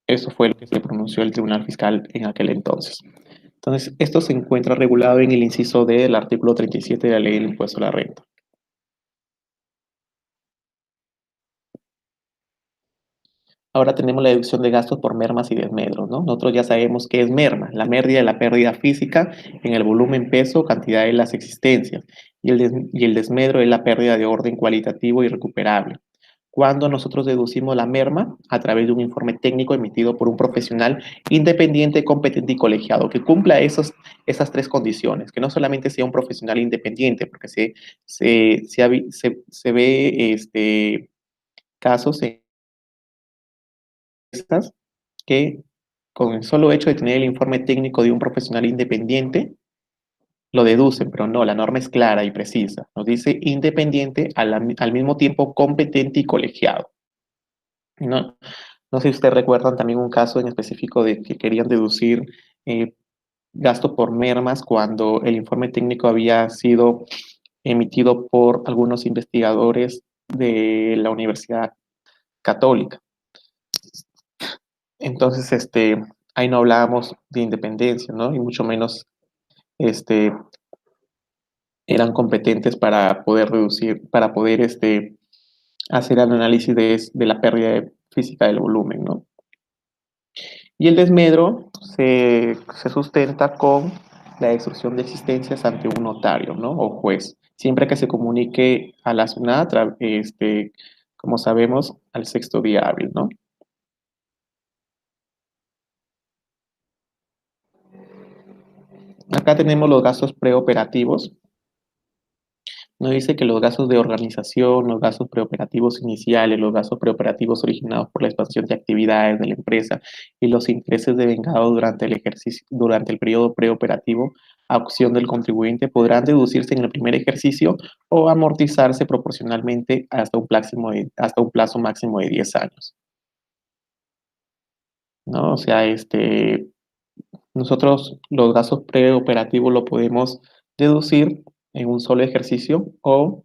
Eso fue lo que se pronunció el Tribunal Fiscal en aquel entonces. Entonces, esto se encuentra regulado en el inciso D del artículo 37 de la Ley del Impuesto a la Renta. Ahora tenemos la deducción de gastos por mermas y desmedros, ¿no? Nosotros ya sabemos qué es merma, la pérdida física en el volumen, peso, cantidad de las existencias, y el desmedro es la pérdida de orden cualitativo y recuperable. Cuando nosotros deducimos la merma a través de un informe técnico emitido por un profesional independiente, competente y colegiado, que cumpla esas tres condiciones, que no solamente sea un profesional independiente, porque se ve casos en estas que con el solo hecho de tener el informe técnico de un profesional independiente, lo deducen, pero no, la norma es clara y precisa. Nos dice independiente al mismo tiempo competente y colegiado. No, no sé si ustedes recuerdan también un caso en específico de que querían deducir eh, gasto por mermas cuando el informe técnico había sido emitido por algunos investigadores de la Universidad Católica. Entonces, ahí no hablábamos de independencia, ¿no? Y mucho menos, este, eran competentes para poder reducir, para poder, hacer el análisis de la pérdida física del volumen, ¿no? Y el desmedro se sustenta con la destrucción de existencias ante un notario, ¿no? O juez, siempre que se comunique a la SUNAT, como sabemos, al sexto día hábil, ¿no? Acá tenemos los gastos preoperativos. Nos dice que los gastos de organización, los gastos preoperativos iniciales, los gastos preoperativos originados por la expansión de actividades de la empresa y los intereses devengados durante el ejercicio, durante el periodo preoperativo a opción del contribuyente podrán deducirse en el primer ejercicio o amortizarse proporcionalmente hasta un plazo máximo de 10 años, ¿no? O sea, nosotros los gastos preoperativos lo podemos deducir en un solo ejercicio o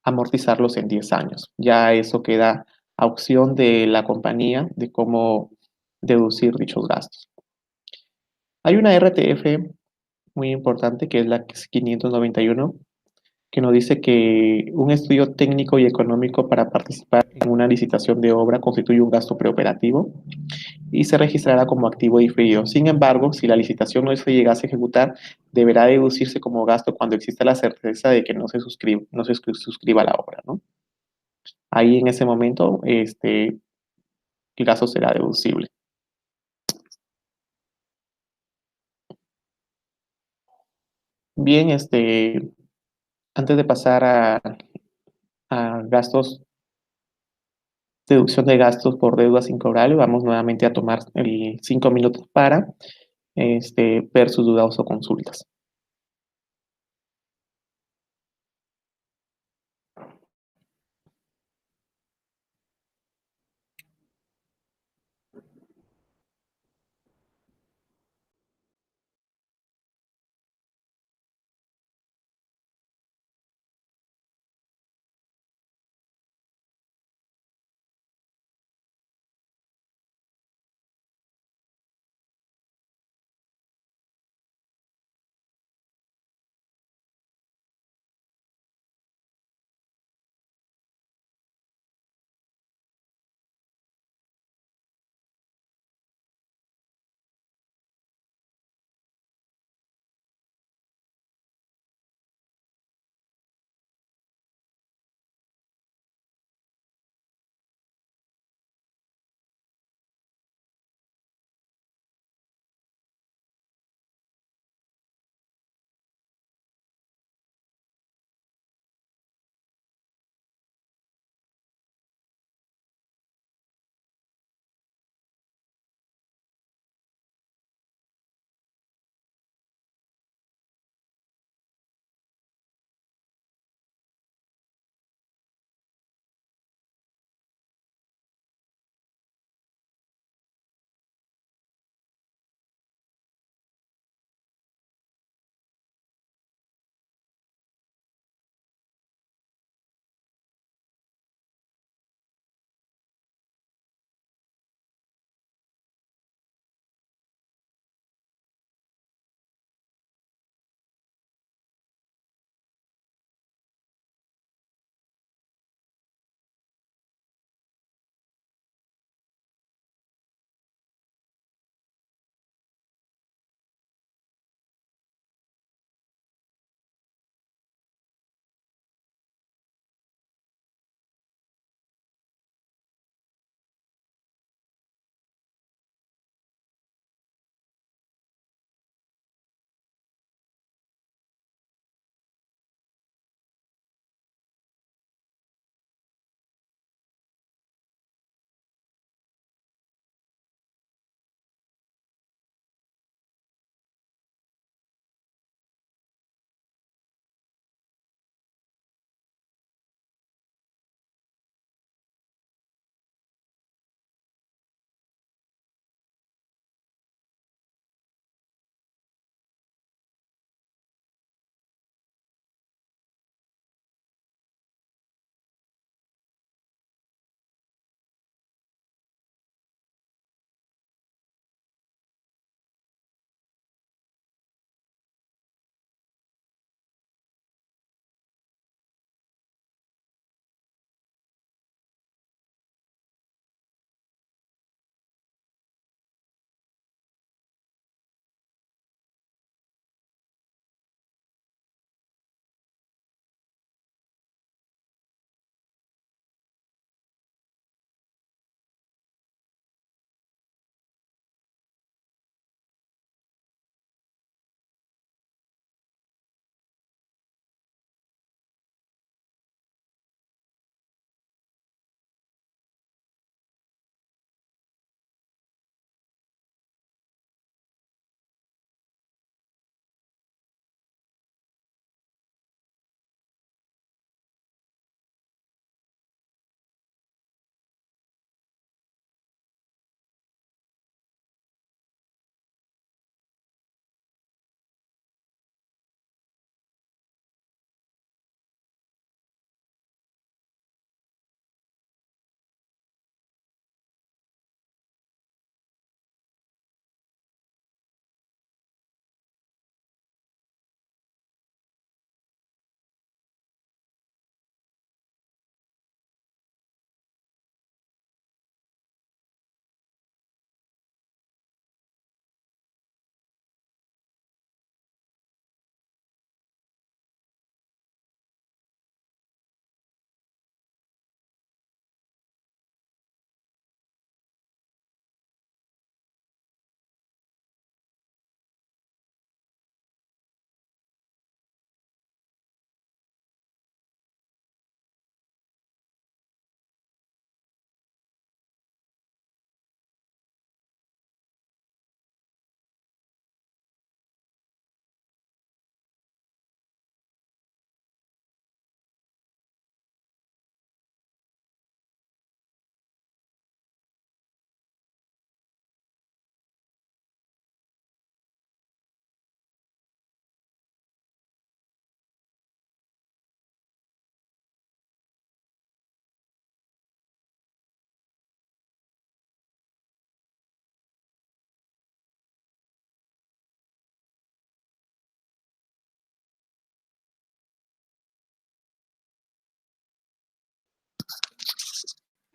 amortizarlos en 10 años. Ya eso queda a opción de la compañía de cómo deducir dichos gastos. Hay una RTF muy importante que es la 591 que nos dice que un estudio técnico y económico para participar en una licitación de obra constituye un gasto preoperativo y se registrará como activo diferido. Sin embargo, si la licitación no se llegase a ejecutar, deberá deducirse como gasto cuando exista la certeza de que no se suscriba la obra, ¿no? Ahí en ese momento, el gasto será deducible. Bien, antes de pasar a gastos, deducción de gastos por deudas incobrables, vamos nuevamente a tomar el 5 minutos para ver sus dudas o consultas.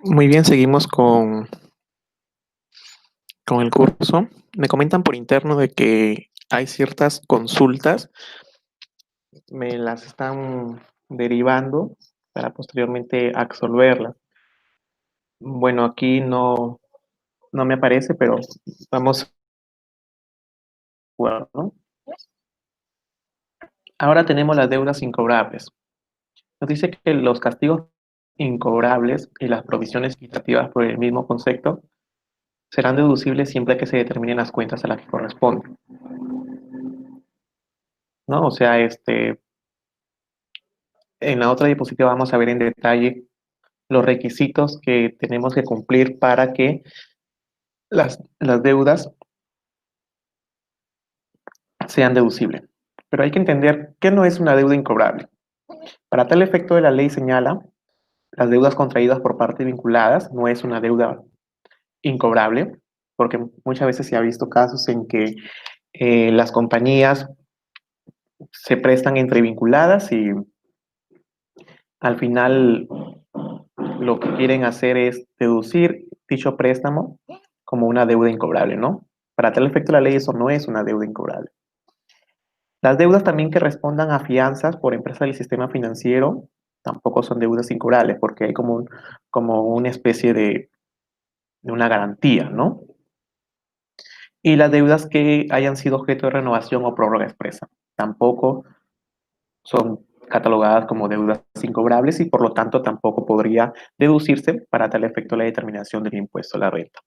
Muy bien, seguimos con el curso. Me comentan por interno de que hay ciertas consultas, me las están derivando para posteriormente absolverlas. Bueno, aquí no me aparece, pero vamos a jugar, ¿no? Ahora tenemos las deudas incobrables. Nos dice que los castigos incobrables y las provisiones equitativas por el mismo concepto serán deducibles siempre que se determinen las cuentas a las que corresponden, ¿no? O sea, en la otra diapositiva vamos a ver en detalle los requisitos que tenemos que cumplir para que las deudas sean deducibles. Pero hay que entender que no es una deuda incobrable. Para tal efecto, la ley señala las deudas contraídas por partes vinculadas no es una deuda incobrable, porque muchas veces se ha visto casos en que las compañías se prestan entre vinculadas y al final lo que quieren hacer es deducir dicho préstamo como una deuda incobrable, ¿no? Para tal efecto, la ley eso no es una deuda incobrable. Las deudas también que respondan a fianzas por empresas del sistema financiero tampoco son deudas incobrables porque hay como una especie de una garantía, ¿no? Y las deudas que hayan sido objeto de renovación o prórroga expresa tampoco son catalogadas como deudas incobrables y por lo tanto tampoco podría deducirse para tal efecto la determinación del impuesto a la renta.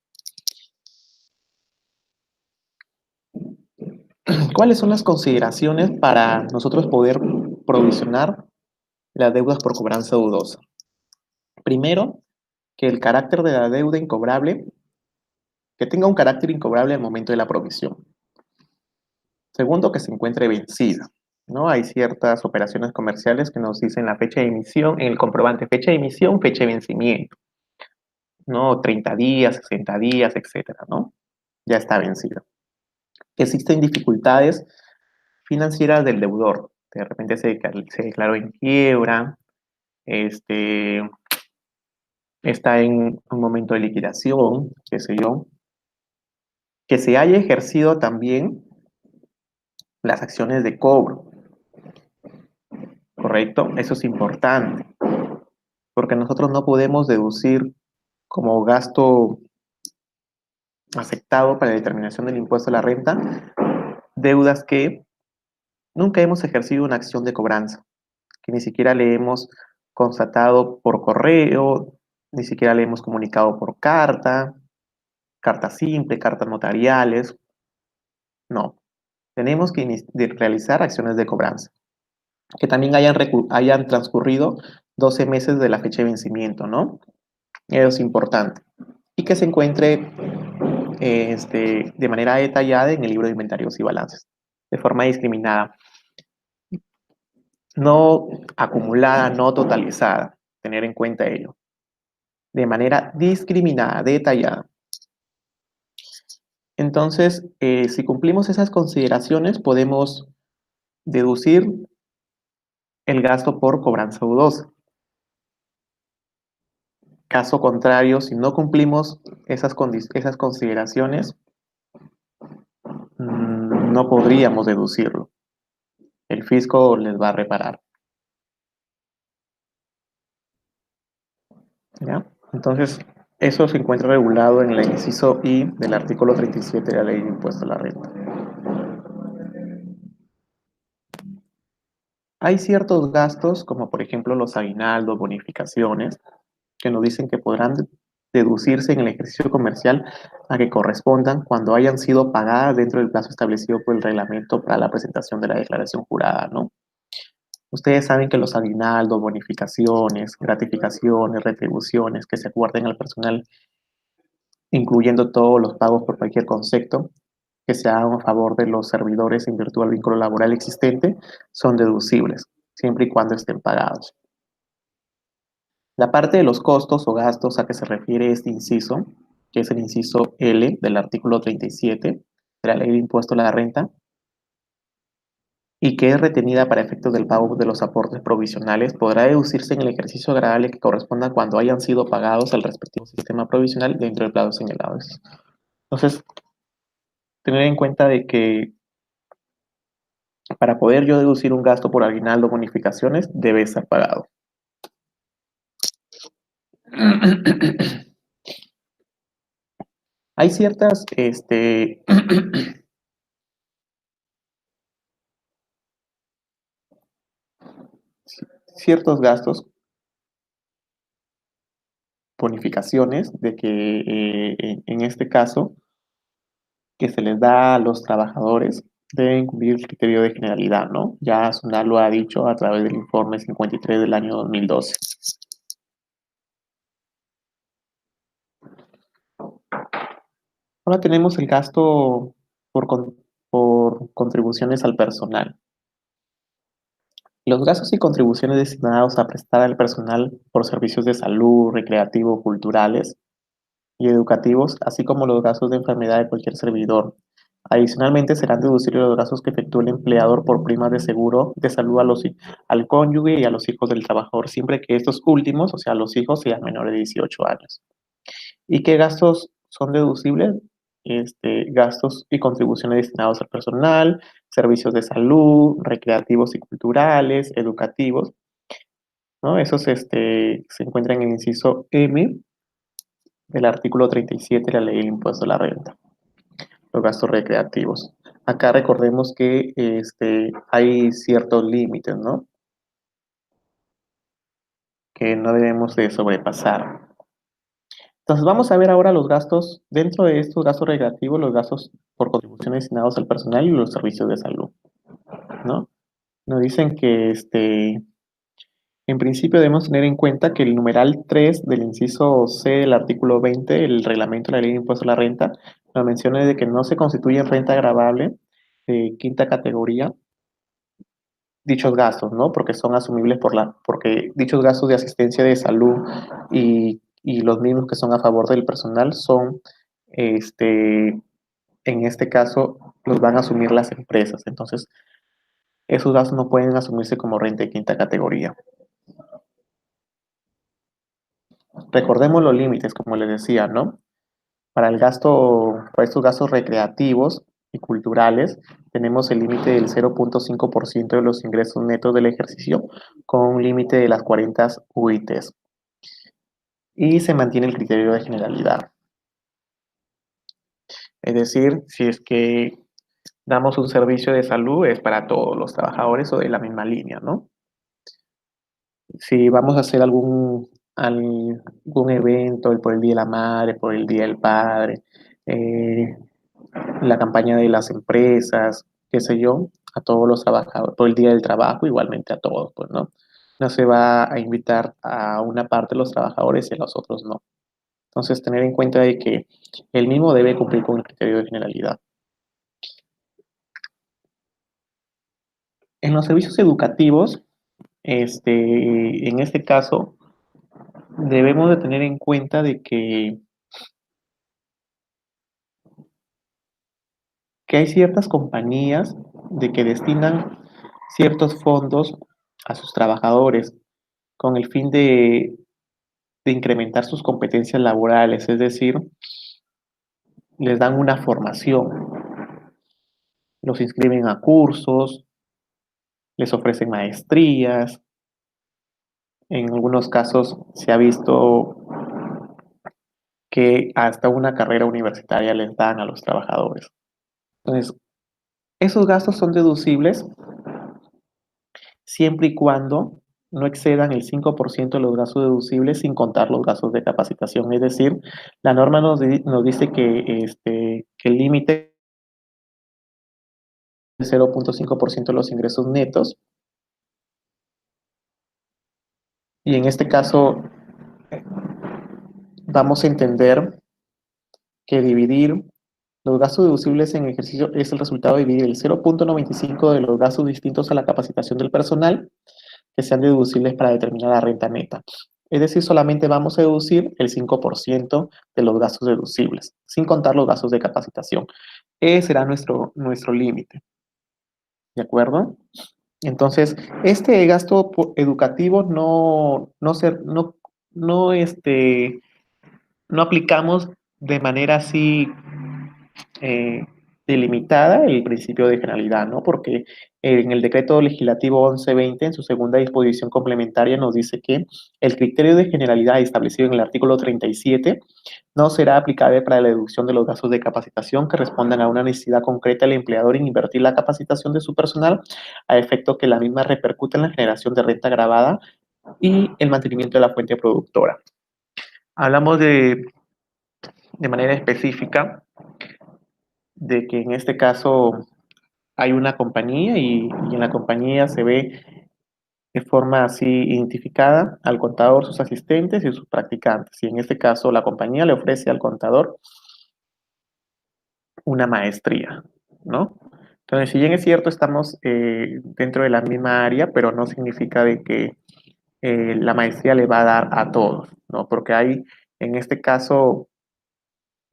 ¿Cuáles son las consideraciones para nosotros poder provisionar las deudas por cobranza dudosa? Primero, que el carácter de la deuda incobrable, que tenga un carácter incobrable al momento de la provisión. Segundo, que se encuentre vencida. ¿No? Hay ciertas operaciones comerciales que nos dicen la fecha de emisión en el comprobante, fecha de emisión, fecha de vencimiento, ¿no? 30 días, 60 días, etcétera, ¿no? Ya está vencida. Existen dificultades financieras del deudor. De repente se declaró en quiebra, este, está en un momento de liquidación, qué sé yo, que se haya ejercido también las acciones de cobro, ¿correcto? Eso es importante, porque nosotros no podemos deducir como gasto aceptado para la determinación del impuesto a la renta deudas que nunca hemos ejercido una acción de cobranza, que ni siquiera le hemos constatado por correo, ni siquiera le hemos comunicado por carta, carta simple, cartas notariales, no. Tenemos que realizar acciones de cobranza, que también hayan transcurrido 12 meses de la fecha de vencimiento, ¿no? Eso es importante. Y que se encuentre de manera detallada en el libro de inventarios y balances, de forma discriminada, no acumulada, no totalizada, tener en cuenta ello, de manera discriminada, detallada. Entonces, si cumplimos esas consideraciones, podemos deducir el gasto por cobranza dudosa. Caso contrario, si no cumplimos esas consideraciones, no podríamos deducirlo. El fisco les va a reparar. ¿Ya? Entonces, eso se encuentra regulado en el inciso I del artículo 37 de la Ley de Impuesto a la Renta. Hay ciertos gastos, como por ejemplo los aguinaldos, bonificaciones, que nos dicen que podrán deducirse en el ejercicio comercial a que correspondan cuando hayan sido pagadas dentro del plazo establecido por el reglamento para la presentación de la declaración jurada, ¿no? Ustedes saben que los aguinaldos, bonificaciones, gratificaciones, retribuciones que se acuerden al personal, incluyendo todos los pagos por cualquier concepto que se hagan a favor de los servidores en virtud del vínculo laboral existente, son deducibles, siempre y cuando estén pagados. La parte de los costos o gastos a que se refiere este inciso, que es el inciso L del artículo 37 de la Ley de Impuesto a la Renta, y que es retenida para efectos del pago de los aportes provisionales podrá deducirse en el ejercicio agradable que corresponda cuando hayan sido pagados al respectivo sistema provisional dentro del plazo señalado. Entonces, tener en cuenta de que para poder yo deducir un gasto por aguinaldo o bonificaciones debe estar pagado. Hay ciertos gastos, bonificaciones, de que en este caso, que se les da a los trabajadores, deben cumplir el criterio de generalidad, ¿no? Ya SUNAT lo ha dicho a través del informe 53 del año 2012. Ahora tenemos el gasto por contribuciones al personal. Los gastos y contribuciones destinados a prestar al personal por servicios de salud, recreativos, culturales y educativos, así como los gastos de enfermedad de cualquier servidor. Adicionalmente, serán deducibles los gastos que efectúe el empleador por primas de seguro de salud al cónyuge y a los hijos del trabajador, siempre que estos últimos, o sea, los hijos, sean menores de 18 años. ¿Y qué gastos son deducibles? Gastos y contribuciones destinados al personal, servicios de salud, recreativos y culturales, educativos, ¿no? Esos se encuentran en el inciso M del artículo 37 de la ley del impuesto a la renta, los gastos recreativos. Acá recordemos que hay ciertos límites, ¿no? Que no debemos de sobrepasar. Entonces vamos a ver ahora los gastos, dentro de estos gastos recreativos, los gastos por contribuciones destinados al personal y los servicios de salud, ¿no? Nos dicen que en principio debemos tener en cuenta que el numeral 3 del inciso C del artículo 20 el reglamento de la ley de impuesto a la renta, nos menciona de que no se constituye renta agravable de quinta categoría dichos gastos, ¿no? Porque son asumibles porque dichos gastos de asistencia de salud y los mismos que son a favor del personal son, en este caso, los van a asumir las empresas. Entonces, esos gastos no pueden asumirse como renta de quinta categoría. Recordemos los límites, como les decía, ¿no? Para estos gastos recreativos y culturales, tenemos el límite del 0.5% de los ingresos netos del ejercicio con un límite de las 40 UITs. Y se mantiene el criterio de generalidad. Es decir, si es que damos un servicio de salud, es para todos los trabajadores o de la misma línea, ¿no? Si vamos a hacer algún evento por el Día de la Madre, por el Día del Padre, eh, la campaña de las empresas, qué sé yo, a todos los trabajadores, por el Día del Trabajo, igualmente a todos, pues, ¿no? No se va a invitar a una parte de los trabajadores y a los otros no. Entonces, tener en cuenta de que el mismo debe cumplir con el criterio de generalidad. En los servicios educativos, en este caso, debemos de tener en cuenta de que hay ciertas compañías de que destinan ciertos fondos a sus trabajadores con el fin de incrementar sus competencias laborales, es decir, les dan una formación, los inscriben a cursos, les ofrecen maestrías, en algunos casos se ha visto que hasta una carrera universitaria les dan a los trabajadores. Entonces, esos gastos son deducibles siempre y cuando no excedan el 5% de los gastos deducibles sin contar los gastos de capacitación. Es decir, la norma nos dice que el límite es 0.5% de los ingresos netos y en este caso vamos a entender que dividir los gastos deducibles en ejercicio es el resultado de dividir el 0.95 de los gastos distintos a la capacitación del personal que sean deducibles para determinar la renta neta. Es decir, solamente vamos a deducir el 5% de los gastos deducibles, sin contar los gastos de capacitación. Ese será nuestro límite. ¿de acuerdo? Entonces, este gasto educativo no, no aplicamos de manera así eh, delimitada el principio de generalidad, ¿no? Porque en el decreto legislativo 1120, en su segunda disposición complementaria, nos dice que el criterio de generalidad establecido en el artículo 37 no será aplicable para la deducción de los gastos de capacitación que respondan a una necesidad concreta del empleador en invertir la capacitación de su personal a efecto que la misma repercute en la generación de renta agravada y el mantenimiento de la fuente productora. Hablamos de manera específica de que en este caso hay una compañía y en la compañía se ve de forma así identificada al contador, sus asistentes y sus practicantes. Y en este caso la compañía le ofrece al contador una maestría, ¿no? Entonces, si bien es cierto, estamos dentro de la misma área, pero no significa de que la maestría le va a dar a todos, ¿no? Porque hay, en este caso,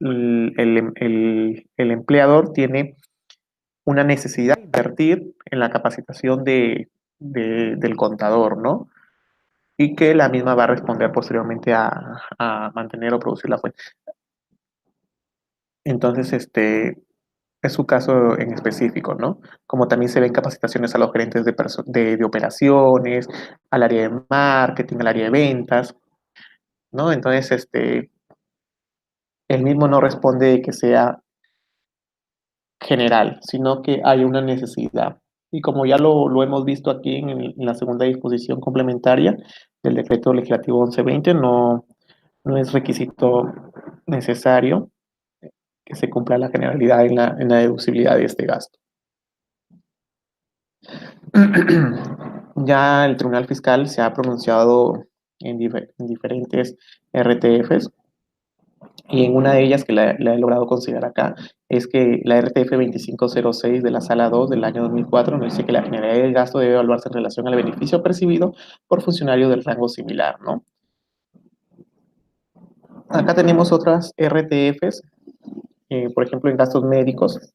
el empleador tiene una necesidad de invertir en la capacitación del contador, ¿no? Y que la misma va a responder posteriormente a mantener o producir la fuente. Entonces, es su caso en específico, ¿no? Como también se ven capacitaciones a los gerentes de operaciones, al área de marketing, al área de ventas, ¿no? Entonces, el mismo no responde de que sea general, sino que hay una necesidad. Y como ya lo hemos visto aquí en la segunda disposición complementaria del decreto legislativo 1120, no es requisito necesario que se cumpla la generalidad en la deducibilidad de este gasto. Ya el Tribunal Fiscal se ha pronunciado en diferentes RTFs y en una de ellas que la he logrado considerar acá es que la RTF 2506 de la Sala 2 del año 2004 nos dice que la generalidad del gasto debe evaluarse en relación al beneficio percibido por funcionarios del rango similar, ¿no? Acá tenemos otras RTFs, por ejemplo en gastos médicos,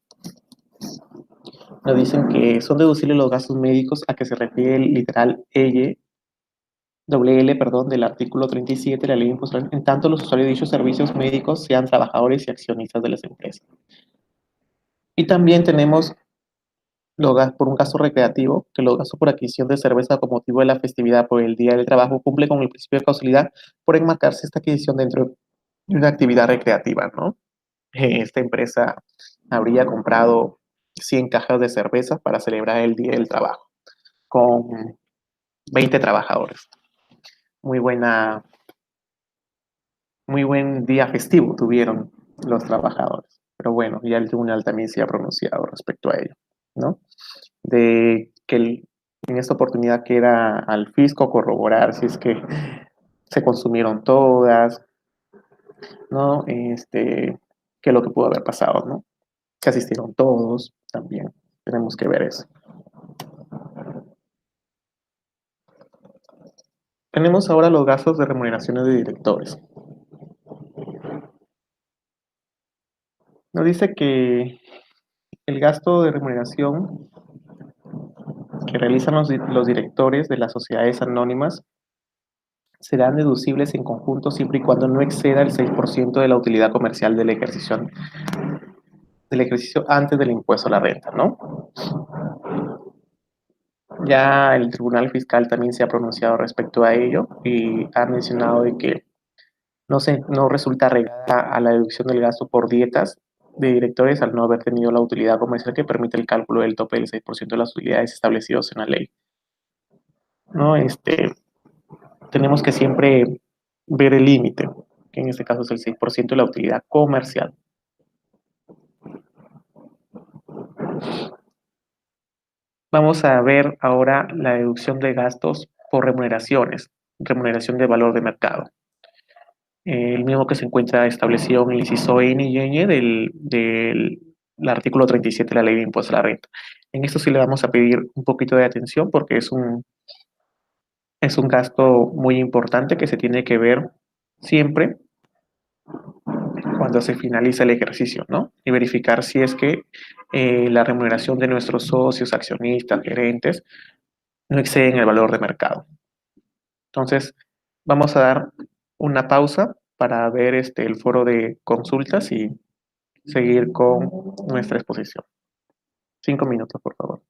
nos dicen que son deducibles los gastos médicos a que se refiere el literal perdón, del artículo 37 de la ley de impuestos, en tanto los usuarios de dichos servicios médicos sean trabajadores y accionistas de las empresas. Y también tenemos por un gasto recreativo, que los gastos por adquisición de cerveza con motivo de la festividad por el Día del Trabajo cumple con el principio de causalidad por enmarcarse esta adquisición dentro de una actividad recreativa, ¿no? Esta empresa habría comprado 100 cajas de cerveza para celebrar el Día del Trabajo con 20 trabajadores. Muy buena, muy buen día festivo tuvieron los trabajadores. Pero bueno, ya el tribunal también se ha pronunciado respecto a ello, ¿no? De que en esta oportunidad queda al fisco corroborar si es que se consumieron todas, ¿no? Qué es lo que pudo haber pasado, ¿no? Que asistieron todos, también tenemos que ver eso. Tenemos ahora los gastos de remuneraciones de directores. Nos dice que el gasto de remuneración que realizan los directores de las sociedades anónimas serán deducibles en conjunto siempre y cuando no exceda el 6% de la utilidad comercial del ejercicio antes del impuesto a la renta, ¿no? Ya el Tribunal Fiscal también se ha pronunciado respecto a ello y ha mencionado de que no resulta regada a la deducción del gasto por dietas de directores al no haber tenido la utilidad comercial que permite el cálculo del tope del 6% de las utilidades establecidos en la ley, ¿no? Tenemos que siempre ver el límite, que en este caso es el 6% de la utilidad comercial. Vamos a ver ahora la deducción de gastos por remuneraciones, remuneración de valor de mercado. El mismo que se encuentra establecido en el inciso N y Ñ del artículo 37 de la Ley de Impuestos a la Renta. En esto sí le vamos a pedir un poquito de atención porque es un gasto muy importante que se tiene que ver siempre cuando se finaliza el ejercicio, ¿no? Y verificar si es que la remuneración de nuestros socios, accionistas, gerentes, no exceden el valor de mercado. Entonces, vamos a dar una pausa para ver el foro de consultas y seguir con nuestra exposición. 5 minutos, por favor.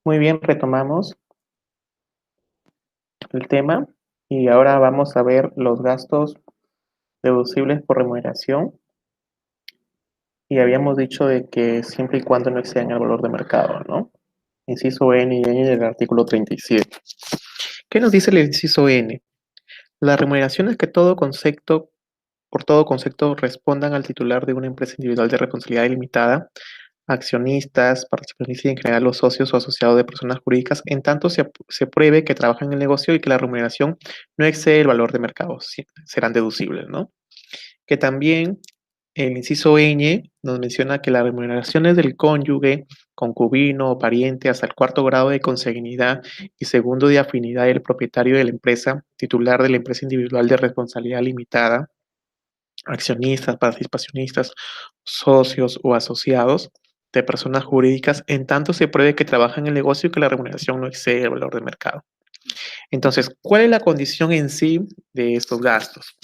Muy bien, retomamos el tema y ahora vamos a ver los gastos deducibles por remuneración. Y habíamos dicho de que siempre y cuando no excedan el valor de mercado, ¿no? Inciso N y N del artículo 37. ¿Qué nos dice el inciso N? Las remuneraciones que por todo concepto respondan al titular de una empresa individual de responsabilidad limitada, accionistas, participacionistas y en general los socios o asociados de personas jurídicas, en tanto se pruebe que trabajan en el negocio y que la remuneración no excede el valor de mercado, serán deducibles, ¿no? Que también el inciso ñ nos menciona que las remuneraciones del cónyuge, concubino o pariente hasta el cuarto grado de consanguinidad y segundo de afinidad del propietario de la empresa, titular de la empresa individual de responsabilidad limitada, accionistas, participacionistas, socios o asociados de personas jurídicas, en tanto se pruebe que trabajan en el negocio y que la remuneración no excede el valor de mercado. Entonces, ¿cuál es la condición en sí de estos gastos?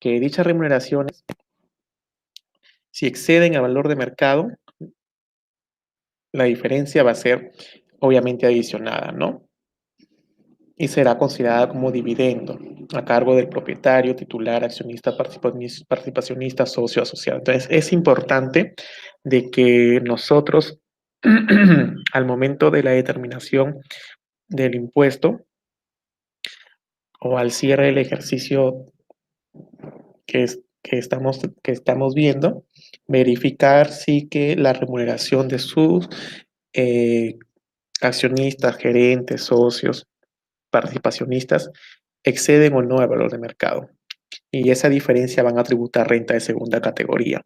Que dichas remuneraciones, si exceden el valor de mercado, la diferencia va a ser obviamente adicionada, ¿no? Y será considerada como dividendo a cargo del propietario, titular, accionista, participacionista, socio, asociado. Entonces, es importante de que nosotros, al momento de la determinación del impuesto o al cierre del ejercicio que estamos viendo, verificar si que la remuneración de sus eh, accionistas, gerentes, socios, participacionistas exceden o no el valor de mercado. Y esa diferencia van a tributar renta de segunda categoría.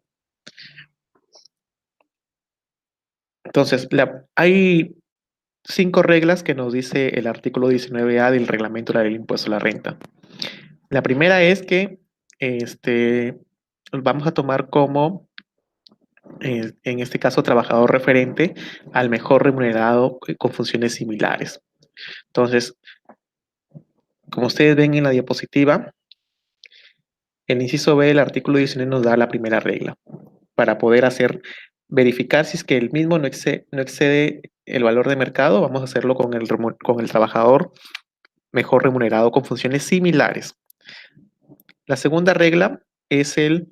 Entonces, hay 5 reglas que nos dice el artículo 19A del reglamento del impuesto a la renta. La primera es que vamos a tomar como, en este caso, trabajador referente al mejor remunerado con funciones similares. Entonces, como ustedes ven en la diapositiva, el inciso B del artículo 19 nos da la primera regla para poder verificar si es que el mismo no excede el valor de mercado. Vamos a hacerlo con el trabajador mejor remunerado con funciones similares. La segunda regla es en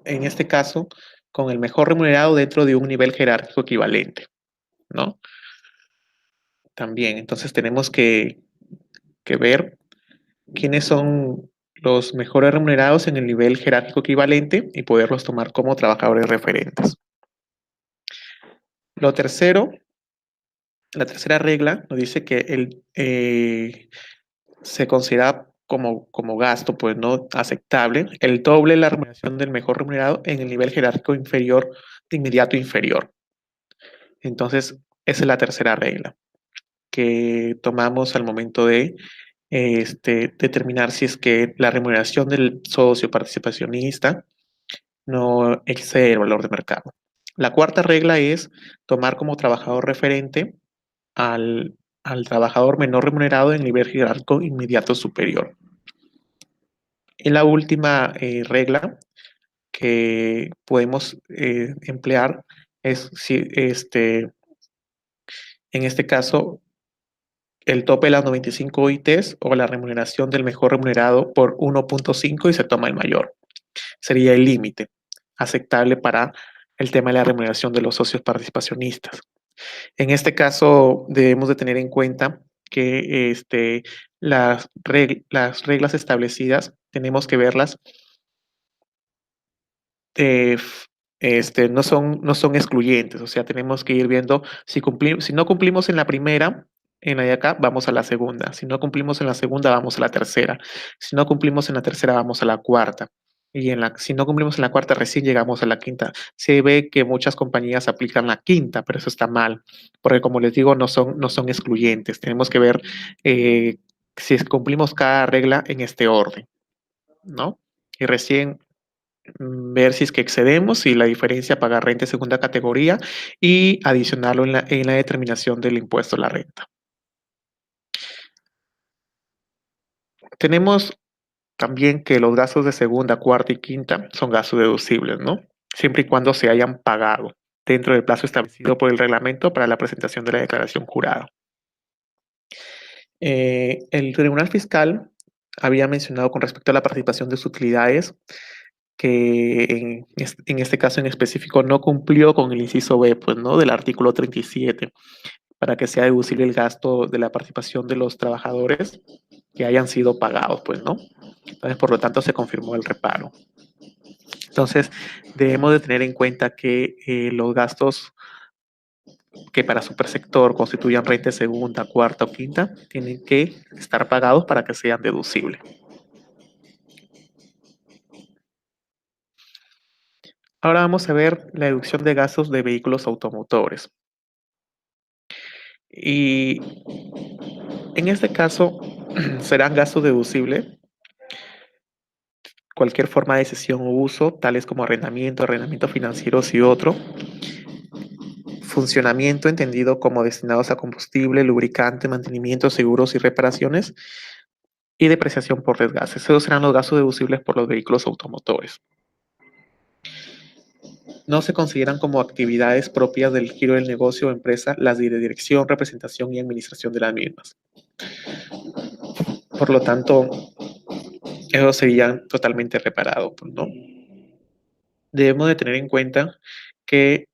este caso, con el mejor remunerado dentro de un nivel jerárquico equivalente, ¿no? También, entonces tenemos que ver quiénes son los mejores remunerados en el nivel jerárquico equivalente y poderlos tomar como trabajadores referentes. Lo tercero, la tercera regla nos dice que se considera como gasto, pues no aceptable, el doble de la remuneración del mejor remunerado en el nivel jerárquico inferior, de inmediato inferior. Entonces, esa es la tercera regla que tomamos al momento de determinar si es que la remuneración del socio participacionista no excede el valor de mercado. La cuarta regla es tomar como trabajador referente al trabajador menor remunerado en nivel jerárquico inmediato superior. Y la última regla que podemos emplear es si en este caso el tope de las 95 OITs o la remuneración del mejor remunerado por 1.5 y se toma el mayor. Sería el límite aceptable para el tema de la remuneración de los socios participacionistas. En este caso debemos de tener en cuenta que las reglas establecidas tenemos que verlas, eh, no son excluyentes, o sea, tenemos que ir viendo si no cumplimos en la primera, en la de acá, vamos a la segunda. Si no cumplimos en la segunda, vamos a la tercera. Si no cumplimos en la tercera, vamos a la cuarta. Y si no cumplimos en la cuarta, recién llegamos a la quinta. Se ve que muchas compañías aplican la quinta, pero eso está mal, porque como les digo, no son excluyentes. Tenemos que ver si cumplimos cada regla en este orden, ¿no? Y recién ver si es que excedemos y la diferencia pagar renta de segunda categoría y adicionarlo en la determinación del impuesto a la renta. Tenemos también que los gastos de segunda, cuarta y quinta son gastos deducibles, ¿no? Siempre y cuando se hayan pagado. dentro del plazo establecido por el reglamento para la presentación de la declaración jurada. El Tribunal Fiscal había mencionado con respecto a la participación de sus utilidades que en este caso en específico no cumplió con el inciso B, pues, ¿no? Del artículo 37, para que sea deducible el gasto de la participación de los trabajadores que hayan sido pagados, pues, ¿no? Entonces, por lo tanto, se confirmó el reparo. Entonces, debemos de tener en cuenta que los gastos que para supersector constituyan renta de segunda, cuarta o quinta tienen que estar pagados para que sean deducibles. Ahora vamos a ver la deducción de gastos de vehículos automotores. Y en este caso serán gastos deducibles cualquier forma de cesión o uso, tales como arrendamiento financieros y otro. Funcionamiento entendido como destinados a combustible, lubricante, mantenimiento, seguros y reparaciones. Y depreciación por desgaste. Esos serán los gastos deducibles por los vehículos automotores. No se consideran como actividades propias del giro del negocio o empresa las de dirección, representación y administración de las mismas. Por lo tanto, esos serían totalmente reparados, ¿no? Debemos de tener en cuenta que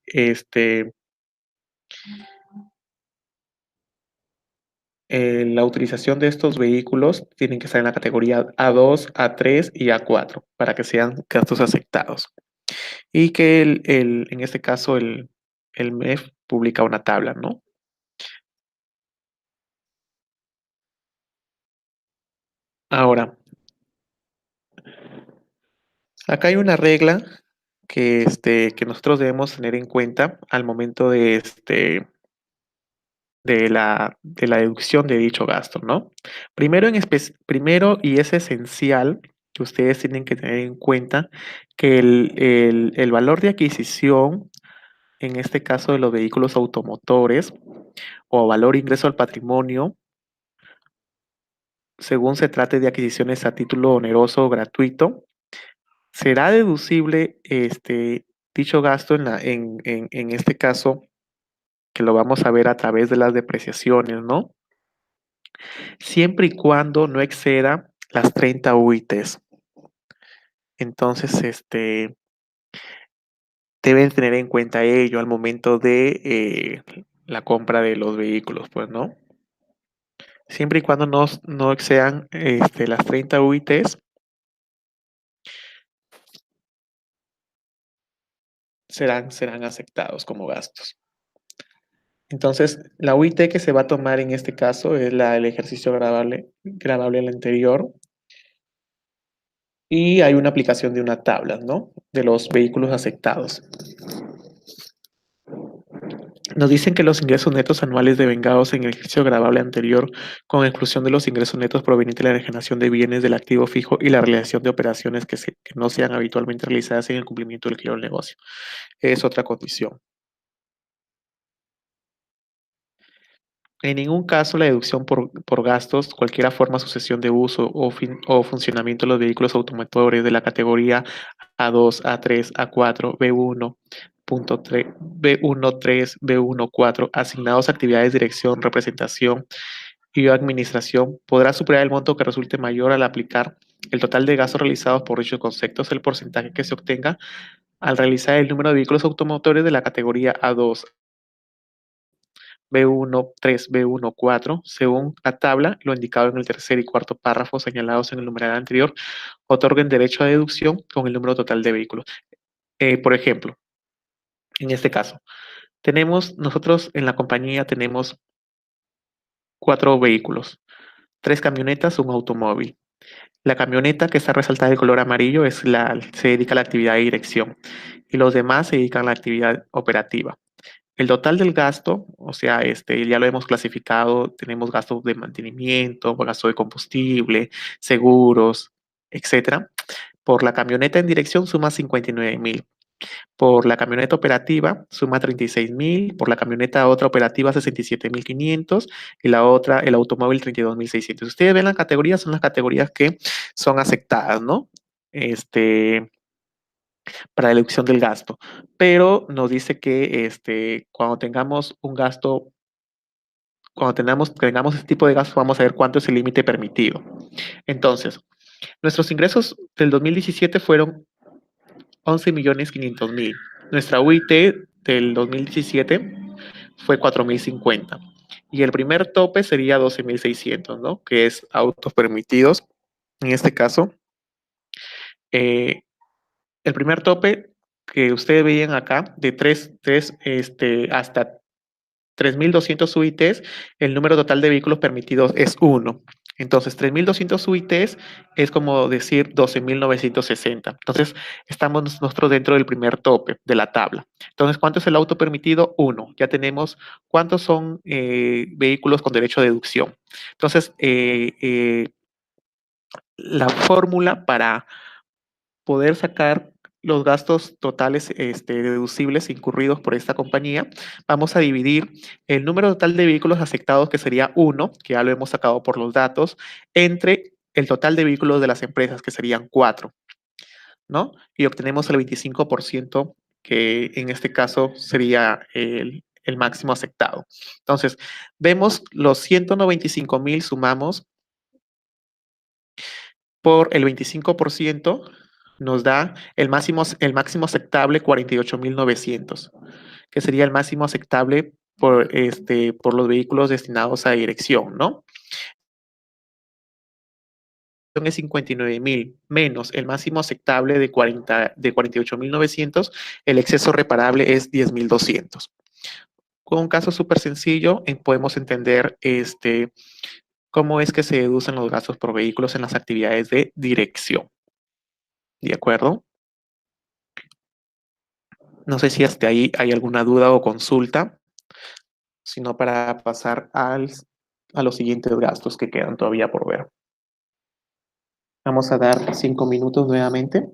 la utilización de estos vehículos tienen que estar en la categoría A2, A3 y A4 para que sean gastos aceptados. Y que en este caso el MEF publica una tabla, ¿no? Ahora, acá hay una regla que nosotros debemos tener en cuenta al momento de la deducción de dicho gasto, ¿no? Primero, y es esencial que ustedes tienen que tener en cuenta que el valor de adquisición, en este caso de los vehículos automotores, o valor ingreso al patrimonio, según se trate de adquisiciones a título oneroso o gratuito, será deducible dicho gasto en este caso, que lo vamos a ver a través de las depreciaciones, ¿no? Siempre y cuando no exceda las 30 UITs. Entonces, deben tener en cuenta ello al momento de la compra de los vehículos, pues, ¿no? Siempre y cuando no excedan las 30 UITs, serán aceptados como gastos. Entonces, la UIT que se va a tomar en este caso es la del ejercicio grabable al anterior, y hay una aplicación de una tabla, ¿no? De los vehículos aceptados. Nos dicen que los ingresos netos anuales devengados en el ejercicio grabable anterior, con exclusión de los ingresos netos provenientes de la enajenación de bienes del activo fijo y la realización de operaciones que no sean habitualmente realizadas en el cumplimiento del giro del negocio, es otra condición. En ningún caso la deducción por gastos, cualquiera forma sucesión de uso o funcionamiento de los vehículos automotores de la categoría A2, A3, A4, B1, B1.3, B1.4, asignados a actividades de dirección, representación y administración, podrá superar el monto que resulte mayor al aplicar el total de gastos realizados por dichos conceptos, el porcentaje que se obtenga al realizar el número de vehículos automotores de la categoría A2, B1, 3, B1, 4, según la tabla, lo indicado en el tercer y cuarto párrafo señalados en el numeral anterior, otorguen derecho a deducción con el número total de vehículos. Por ejemplo, en este caso, nosotros en la compañía tenemos 4 vehículos, 3 camionetas, un automóvil. La camioneta que está resaltada de color amarillo se dedica a la actividad de dirección y los demás se dedican a la actividad operativa. El total del gasto, o sea, ya lo hemos clasificado, tenemos gastos de mantenimiento, gasto de combustible, seguros, etcétera. Por la camioneta en dirección suma 59,000. Por la camioneta operativa suma 36,000. Por la camioneta otra operativa 67,500. Y la otra, el automóvil 32,600. Ustedes ven las categorías, son las categorías que son aceptadas, ¿no? Este, para la deducción del gasto, pero nos dice que cuando tengamos un gasto, cuando tengamos este tipo de gasto, vamos a ver cuánto es el límite permitido. Entonces, nuestros ingresos del 2017 fueron 11.500.000. Nuestra UIT del 2017 fue 4.050. Y el primer tope sería 12.600, ¿no? Que es autos permitidos. En este caso, eh, el primer tope que ustedes veían acá, de 3 hasta 3.200 UITs, el número total de vehículos permitidos es 1. Entonces, 3.200 UITs es como decir 12.960. Entonces, estamos nosotros dentro del primer tope de la tabla. Entonces, ¿cuánto es el auto permitido? 1. Ya tenemos cuántos son vehículos con derecho a deducción. Entonces, la fórmula para poder sacar los gastos totales deducibles incurridos por esta compañía, vamos a dividir el número total de vehículos afectados, que sería 1, que ya lo hemos sacado por los datos, entre el total de vehículos de las empresas, que serían 4, ¿no? Y obtenemos el 25%, que en este caso sería el máximo aceptado. Entonces, vemos los 195.000, sumamos por el 25%, nos da el máximo aceptable 48.900, que sería el máximo aceptable por los vehículos destinados a dirección, ¿no? Es 59.000 menos el máximo aceptable de 48.900, el exceso reparable es 10.200. Con un caso súper sencillo, podemos entender cómo es que se deducen los gastos por vehículos en las actividades de dirección. ¿De acuerdo? No sé si hasta ahí hay alguna duda o consulta, sino para pasar a los siguientes gastos que quedan todavía por ver. Vamos a dar 5 minutos nuevamente.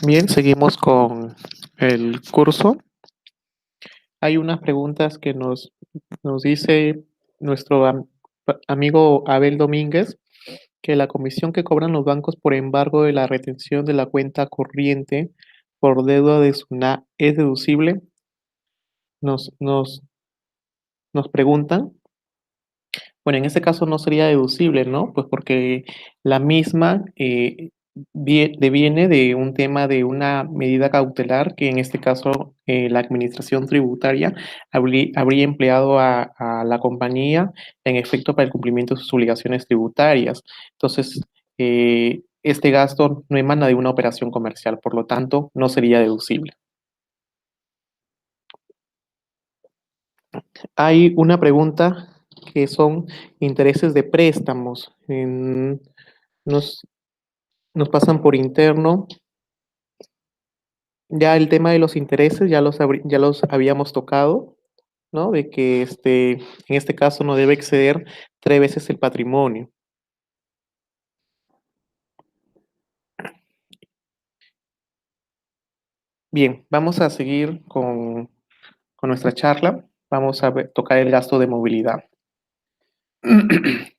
Bien, seguimos con el curso. Hay unas preguntas que nos dice nuestro amigo Abel Domínguez, que la comisión que cobran los bancos por embargo de la retención de la cuenta corriente por deuda de SUNAT es deducible. Nos, nos, nos preguntan. Bueno, en este caso no sería deducible, ¿no? Pues porque la misma deviene de un tema de una medida cautelar que en este caso la administración tributaria habría empleado a la compañía en efecto para el cumplimiento de sus obligaciones tributarias. Entonces, este gasto no emana de una operación comercial, por lo tanto, no sería deducible. Hay una pregunta que son intereses de préstamos. Nos, nos pasan por interno. Ya el tema de los intereses ya los habíamos tocado, ¿no? De que en este caso no debe exceder 3 veces el patrimonio. Bien, vamos a seguir con nuestra charla. Vamos a tocar el gasto de movilidad.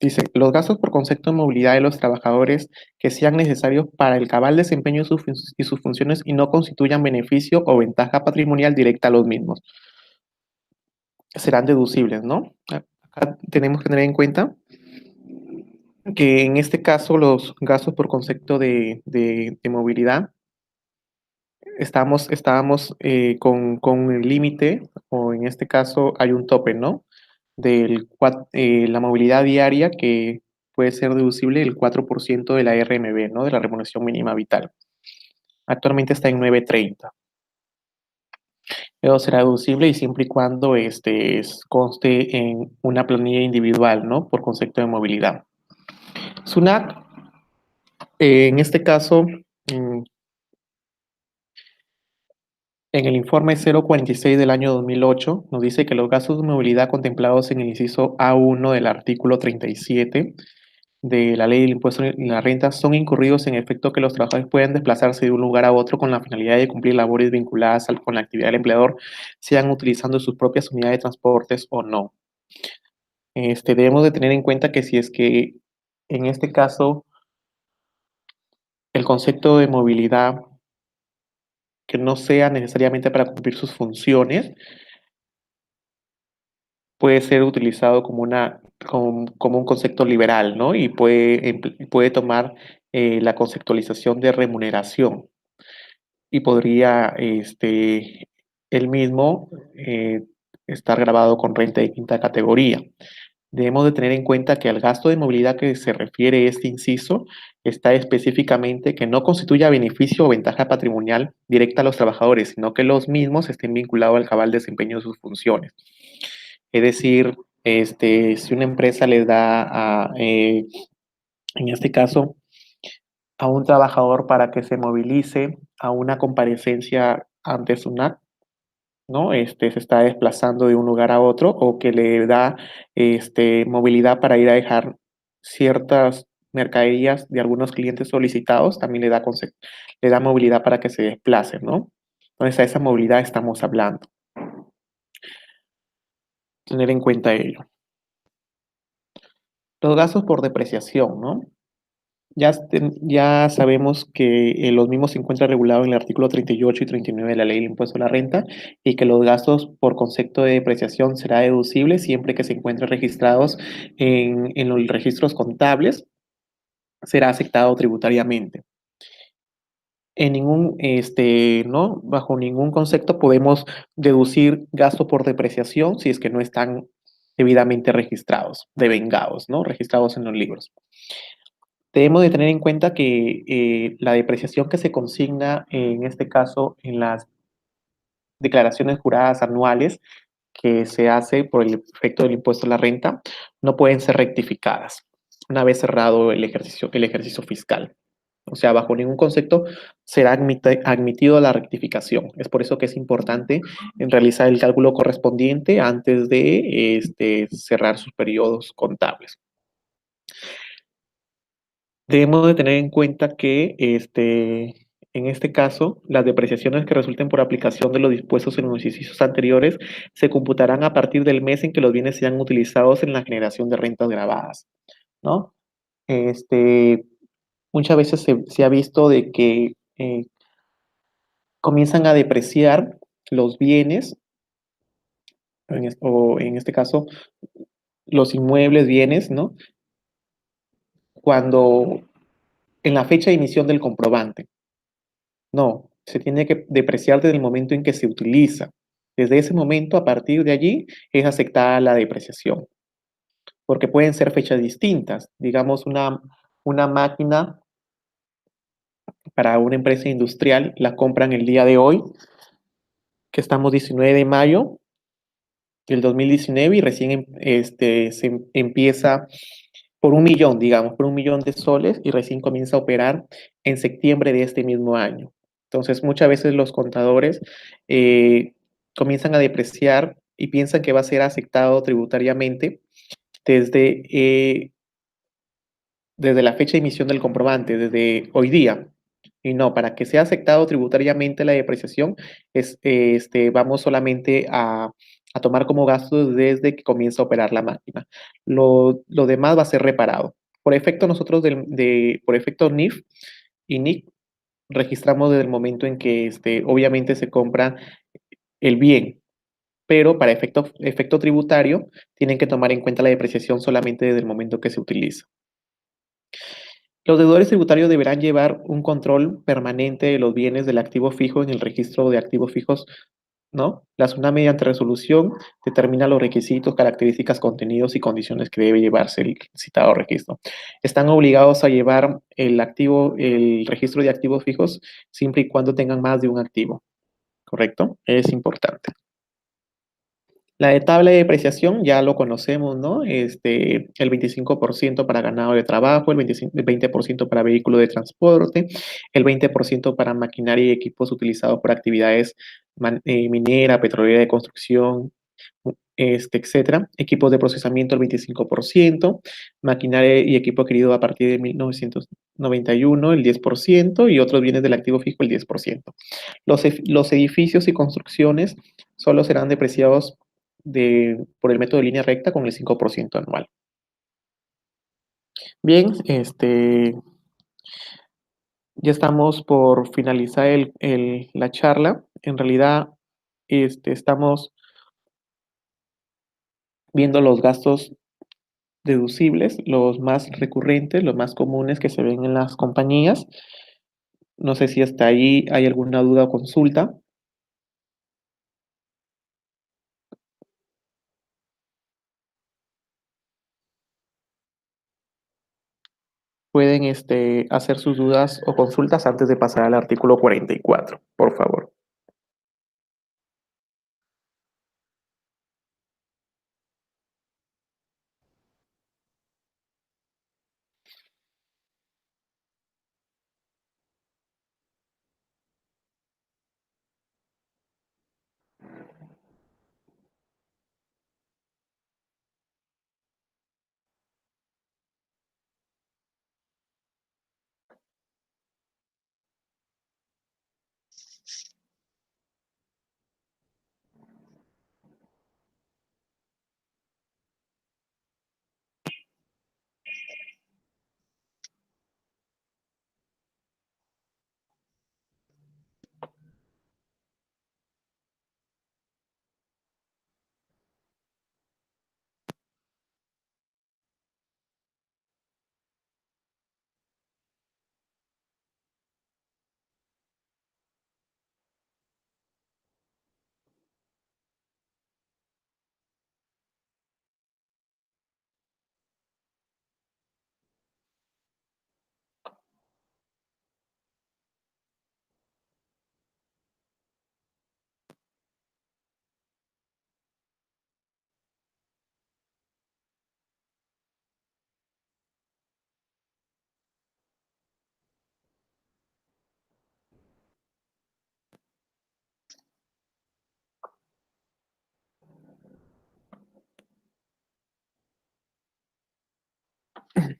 Dice, los gastos por concepto de movilidad de los trabajadores que sean necesarios para el cabal desempeño de y sus funciones y no constituyan beneficio o ventaja patrimonial directa a los mismos, serán deducibles, ¿no? Acá tenemos que tener en cuenta que en este caso los gastos por concepto de movilidad estábamos con el límite, o en este caso hay un tope, ¿no? La movilidad diaria que puede ser deducible el 4% de la RMB, ¿no? De la remuneración mínima vital. Actualmente está en 9.30. Luego será deducible y siempre y cuando conste en una planilla individual, ¿no? Por concepto de movilidad. SUNAT, en este caso, en el informe 046 del año 2008, nos dice que los gastos de movilidad contemplados en el inciso A1 del artículo 37 de la ley del impuesto en la renta son incurridos en efecto que los trabajadores pueden desplazarse de un lugar a otro con la finalidad de cumplir labores vinculadas con la actividad del empleador, sean utilizando sus propias unidades de transportes o no. Debemos de tener en cuenta que si es que en este caso el concepto de movilidad que no sea necesariamente para cumplir sus funciones, puede ser utilizado como un concepto liberal, ¿no? Y puede tomar la conceptualización de remuneración y podría él mismo estar grabado con renta de quinta categoría. Debemos de tener en cuenta que al gasto de movilidad que se refiere este inciso está específicamente que no constituya beneficio o ventaja patrimonial directa a los trabajadores, sino que los mismos estén vinculados al cabal desempeño de sus funciones. Es decir, si una empresa les da en este caso, a un trabajador para que se movilice a una comparecencia ante SUNAT, ¿no? Se está desplazando de un lugar a otro o que le da movilidad para ir a dejar ciertas mercaderías de algunos clientes solicitados, también le da movilidad para que se desplace, ¿no? Entonces a esa movilidad estamos hablando. Tener en cuenta ello. Los gastos por depreciación, ¿no? Ya sabemos que los mismos se encuentran regulados en el artículo 38 y 39 de la Ley del Impuesto a la Renta y que los gastos por concepto de depreciación será deducible siempre que se encuentren registrados en los registros contables, será aceptado tributariamente. En ningún, ¿no? Bajo ningún concepto podemos deducir gasto por depreciación si es que no están debidamente registrados, devengados, ¿no? Registrados en los libros. Debemos de tener en cuenta que la depreciación que se consigna en este caso en las declaraciones juradas anuales que se hace por el efecto del impuesto a la renta no pueden ser rectificadas una vez cerrado el ejercicio fiscal. O sea, bajo ningún concepto será admitido la rectificación. Es por eso que es importante realizar el cálculo correspondiente antes de cerrar sus periodos contables. Debemos de tener en cuenta que En este caso, las depreciaciones que resulten por aplicación de los dispuestos en los ejercicios anteriores se computarán a partir del mes en que los bienes sean utilizados en la generación de rentas grabadas, ¿no? Este, muchas veces se ha visto de que comienzan a depreciar los bienes, o en este caso, los inmuebles, bienes, ¿no? Cuando en la fecha de emisión del comprobante. No, se tiene que depreciar desde el momento en que se utiliza. Desde ese momento, a partir de allí, es aceptada la depreciación, porque pueden ser fechas distintas. Digamos, una máquina para una empresa industrial la compran el día de hoy, que estamos 19 de mayo del 2019 y recién empieza por 1 millón, digamos, por 1 millón de soles y recién comienza a operar en septiembre de este mismo año. Entonces, muchas veces los contadores eh, comienzan a depreciar y piensan que va a ser aceptado tributariamente desde, desde la fecha de emisión del comprobante, desde hoy día. Y no, para que sea aceptado tributariamente la depreciación, vamos solamente a tomar como gasto desde que comienza a operar la máquina. Lo demás va a ser reparado. Por efecto, nosotros por efecto NIF y NIC, registramos desde el momento en que obviamente se compra el bien, pero para efecto tributario tienen que tomar en cuenta la depreciación solamente desde el momento que se utiliza. Los deudores tributarios deberán llevar un control permanente de los bienes del activo fijo en el registro de activos fijos, ¿no? La SUNAT, mediante resolución, determina los requisitos, características, contenidos y condiciones que debe llevarse el citado registro. Están obligados a llevar el registro de activos fijos siempre y cuando tengan más de un activo, ¿correcto? Es importante. La de tabla de depreciación ya lo conocemos, ¿no? El 25% para ganado de trabajo, el 20% para vehículo de transporte, el 20% para maquinaria y equipos utilizados por actividades minera, petrolera de construcción, etcétera. Equipos de procesamiento el 25%, maquinaria y equipo adquirido a partir de 1991 el 10% y otros bienes del activo fijo el 10%. Los edificios y construcciones solo serán depreciados por el método de línea recta con el 5% anual. Bien, ya estamos por finalizar la charla. En realidad, estamos viendo los gastos deducibles, los más recurrentes, los más comunes que se ven en las compañías. No sé si hasta ahí hay alguna duda o consulta. Pueden hacer sus dudas o consultas antes de pasar al artículo 44, por favor.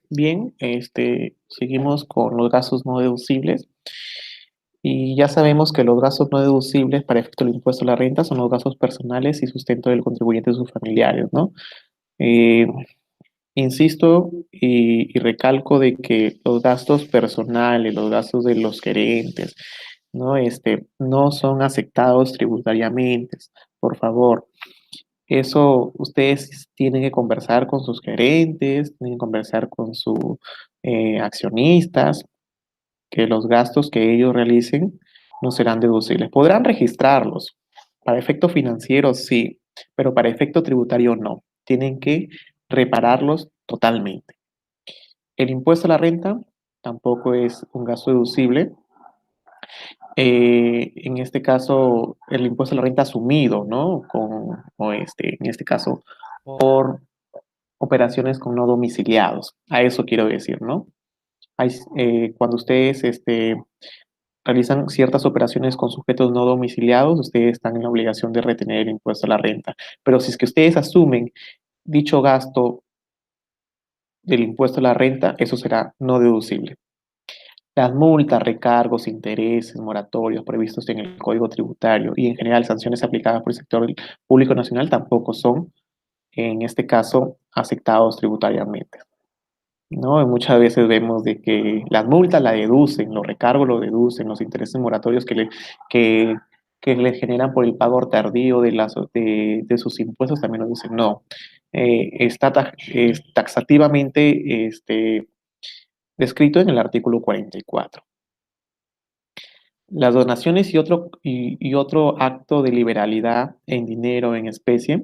Bien, seguimos con los gastos no deducibles. Y ya sabemos que los gastos no deducibles para efecto del impuesto a la renta son los gastos personales y sustento del contribuyente y sus familiares, ¿no? Eh, Insisto y recalco de que los gastos personales, los gastos de los gerentes, ¿no? No son aceptados tributariamente. Por favor, eso ustedes tienen que conversar con sus gerentes, tienen que conversar con sus accionistas, que los gastos que ellos realicen no serán deducibles. Podrán registrarlos. Para efecto financiero sí, pero para efecto tributario no. Tienen que repararlos totalmente. El impuesto a la renta tampoco es un gasto deducible. En este caso, el impuesto a la renta asumido, ¿no? En este caso, por operaciones con no domiciliados. A eso quiero decir, ¿no? Cuando ustedes realizan ciertas operaciones con sujetos no domiciliados, ustedes están en la obligación de retener el impuesto a la renta. Pero si es que ustedes asumen dicho gasto del impuesto a la renta, eso será no deducible. Las multas, recargos, intereses, moratorios previstos en el Código Tributario y en general sanciones aplicadas por el sector público nacional tampoco son, en este caso, aceptados tributariamente, ¿no? Y muchas veces vemos de que las multas la deducen, los recargos lo deducen, los intereses moratorios que, que le generan por el pago tardío de sus impuestos también lo dicen. No, es taxativamente descrito en el artículo 44. Las donaciones y otro acto de liberalidad en dinero, en especie,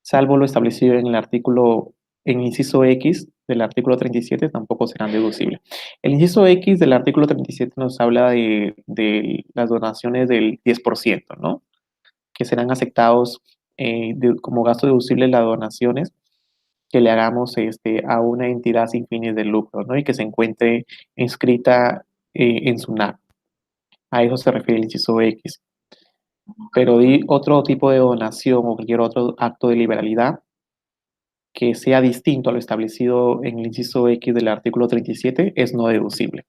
salvo lo establecido en el inciso X del artículo 37, tampoco serán deducibles. El inciso X del artículo 37 nos habla de las donaciones del 10%, ¿no? Que serán aceptados como gasto deducible las donaciones que le hagamos a una entidad sin fines de lucro, ¿no? Y que se encuentre inscrita en SUNAT. A eso se refiere el inciso X. Pero otro tipo de donación o cualquier otro acto de liberalidad que sea distinto a lo establecido en el inciso X del artículo 37 es no deducible.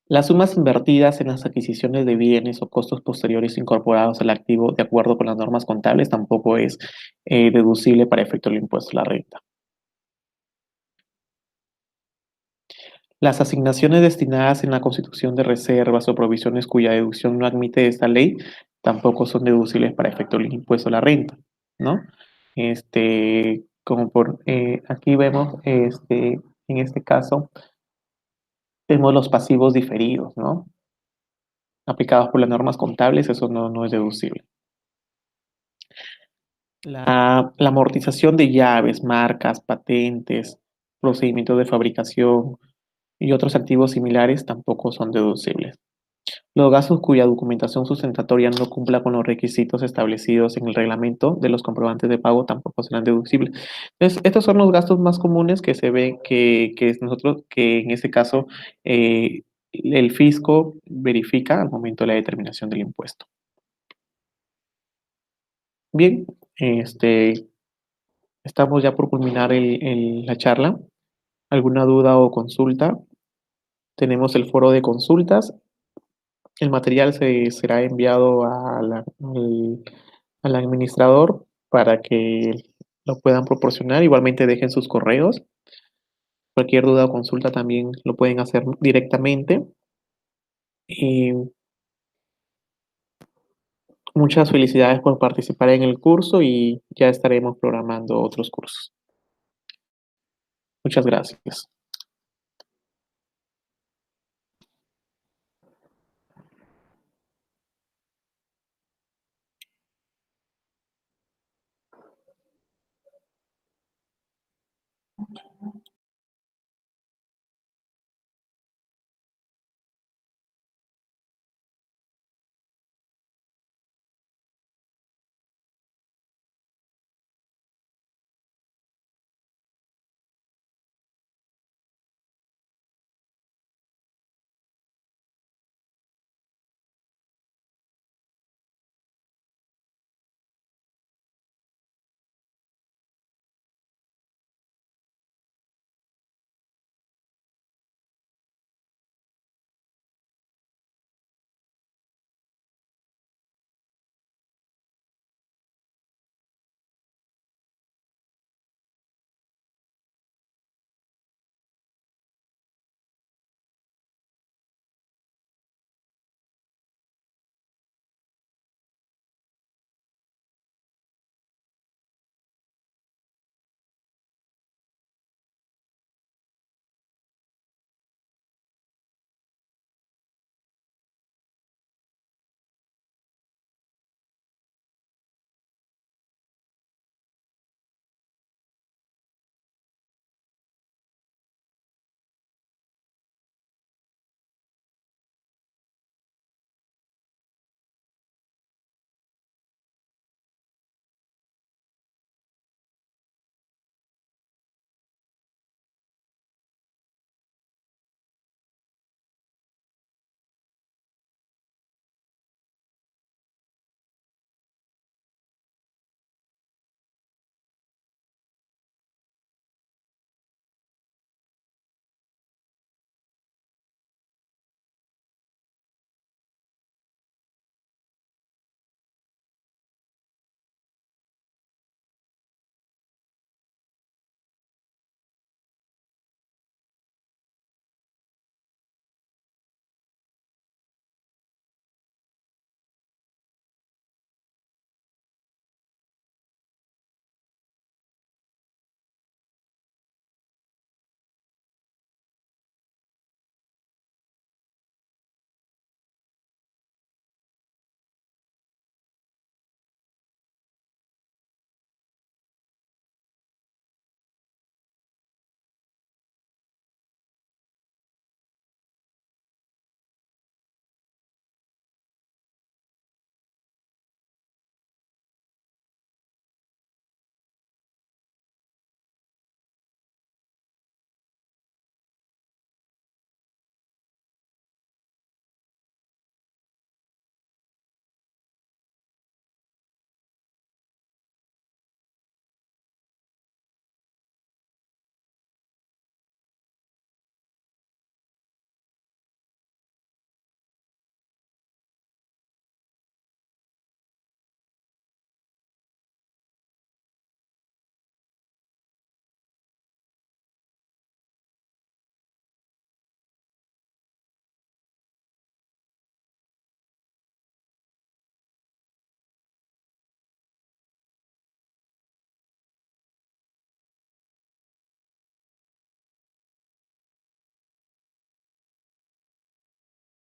Las sumas invertidas en las adquisiciones de bienes o costos posteriores incorporados al activo de acuerdo con las normas contables tampoco es deducible para efecto del impuesto a la renta. Las asignaciones destinadas en la constitución de reservas o provisiones cuya deducción no admite esta ley tampoco son deducibles para efecto del impuesto a la renta, ¿no? Aquí vemos, en este caso, vemos los pasivos diferidos, ¿no? Aplicados por las normas contables, eso no es deducible. La amortización de llaves, marcas, patentes, procedimientos de fabricación y otros activos similares tampoco son deducibles. Los gastos cuya documentación sustentatoria no cumpla con los requisitos establecidos en el reglamento de los comprobantes de pago tampoco serán deducibles. Entonces, estos son los gastos más comunes que se ven que en este caso el fisco verifica al momento de la determinación del impuesto. Bien, estamos ya por culminar la charla. ¿Alguna duda o consulta? Tenemos el foro de consultas. El material será enviado al administrador para que lo puedan proporcionar. Igualmente dejen sus correos. Cualquier duda o consulta también lo pueden hacer directamente. Y muchas felicidades por participar en el curso y ya estaremos programando otros cursos. Muchas gracias.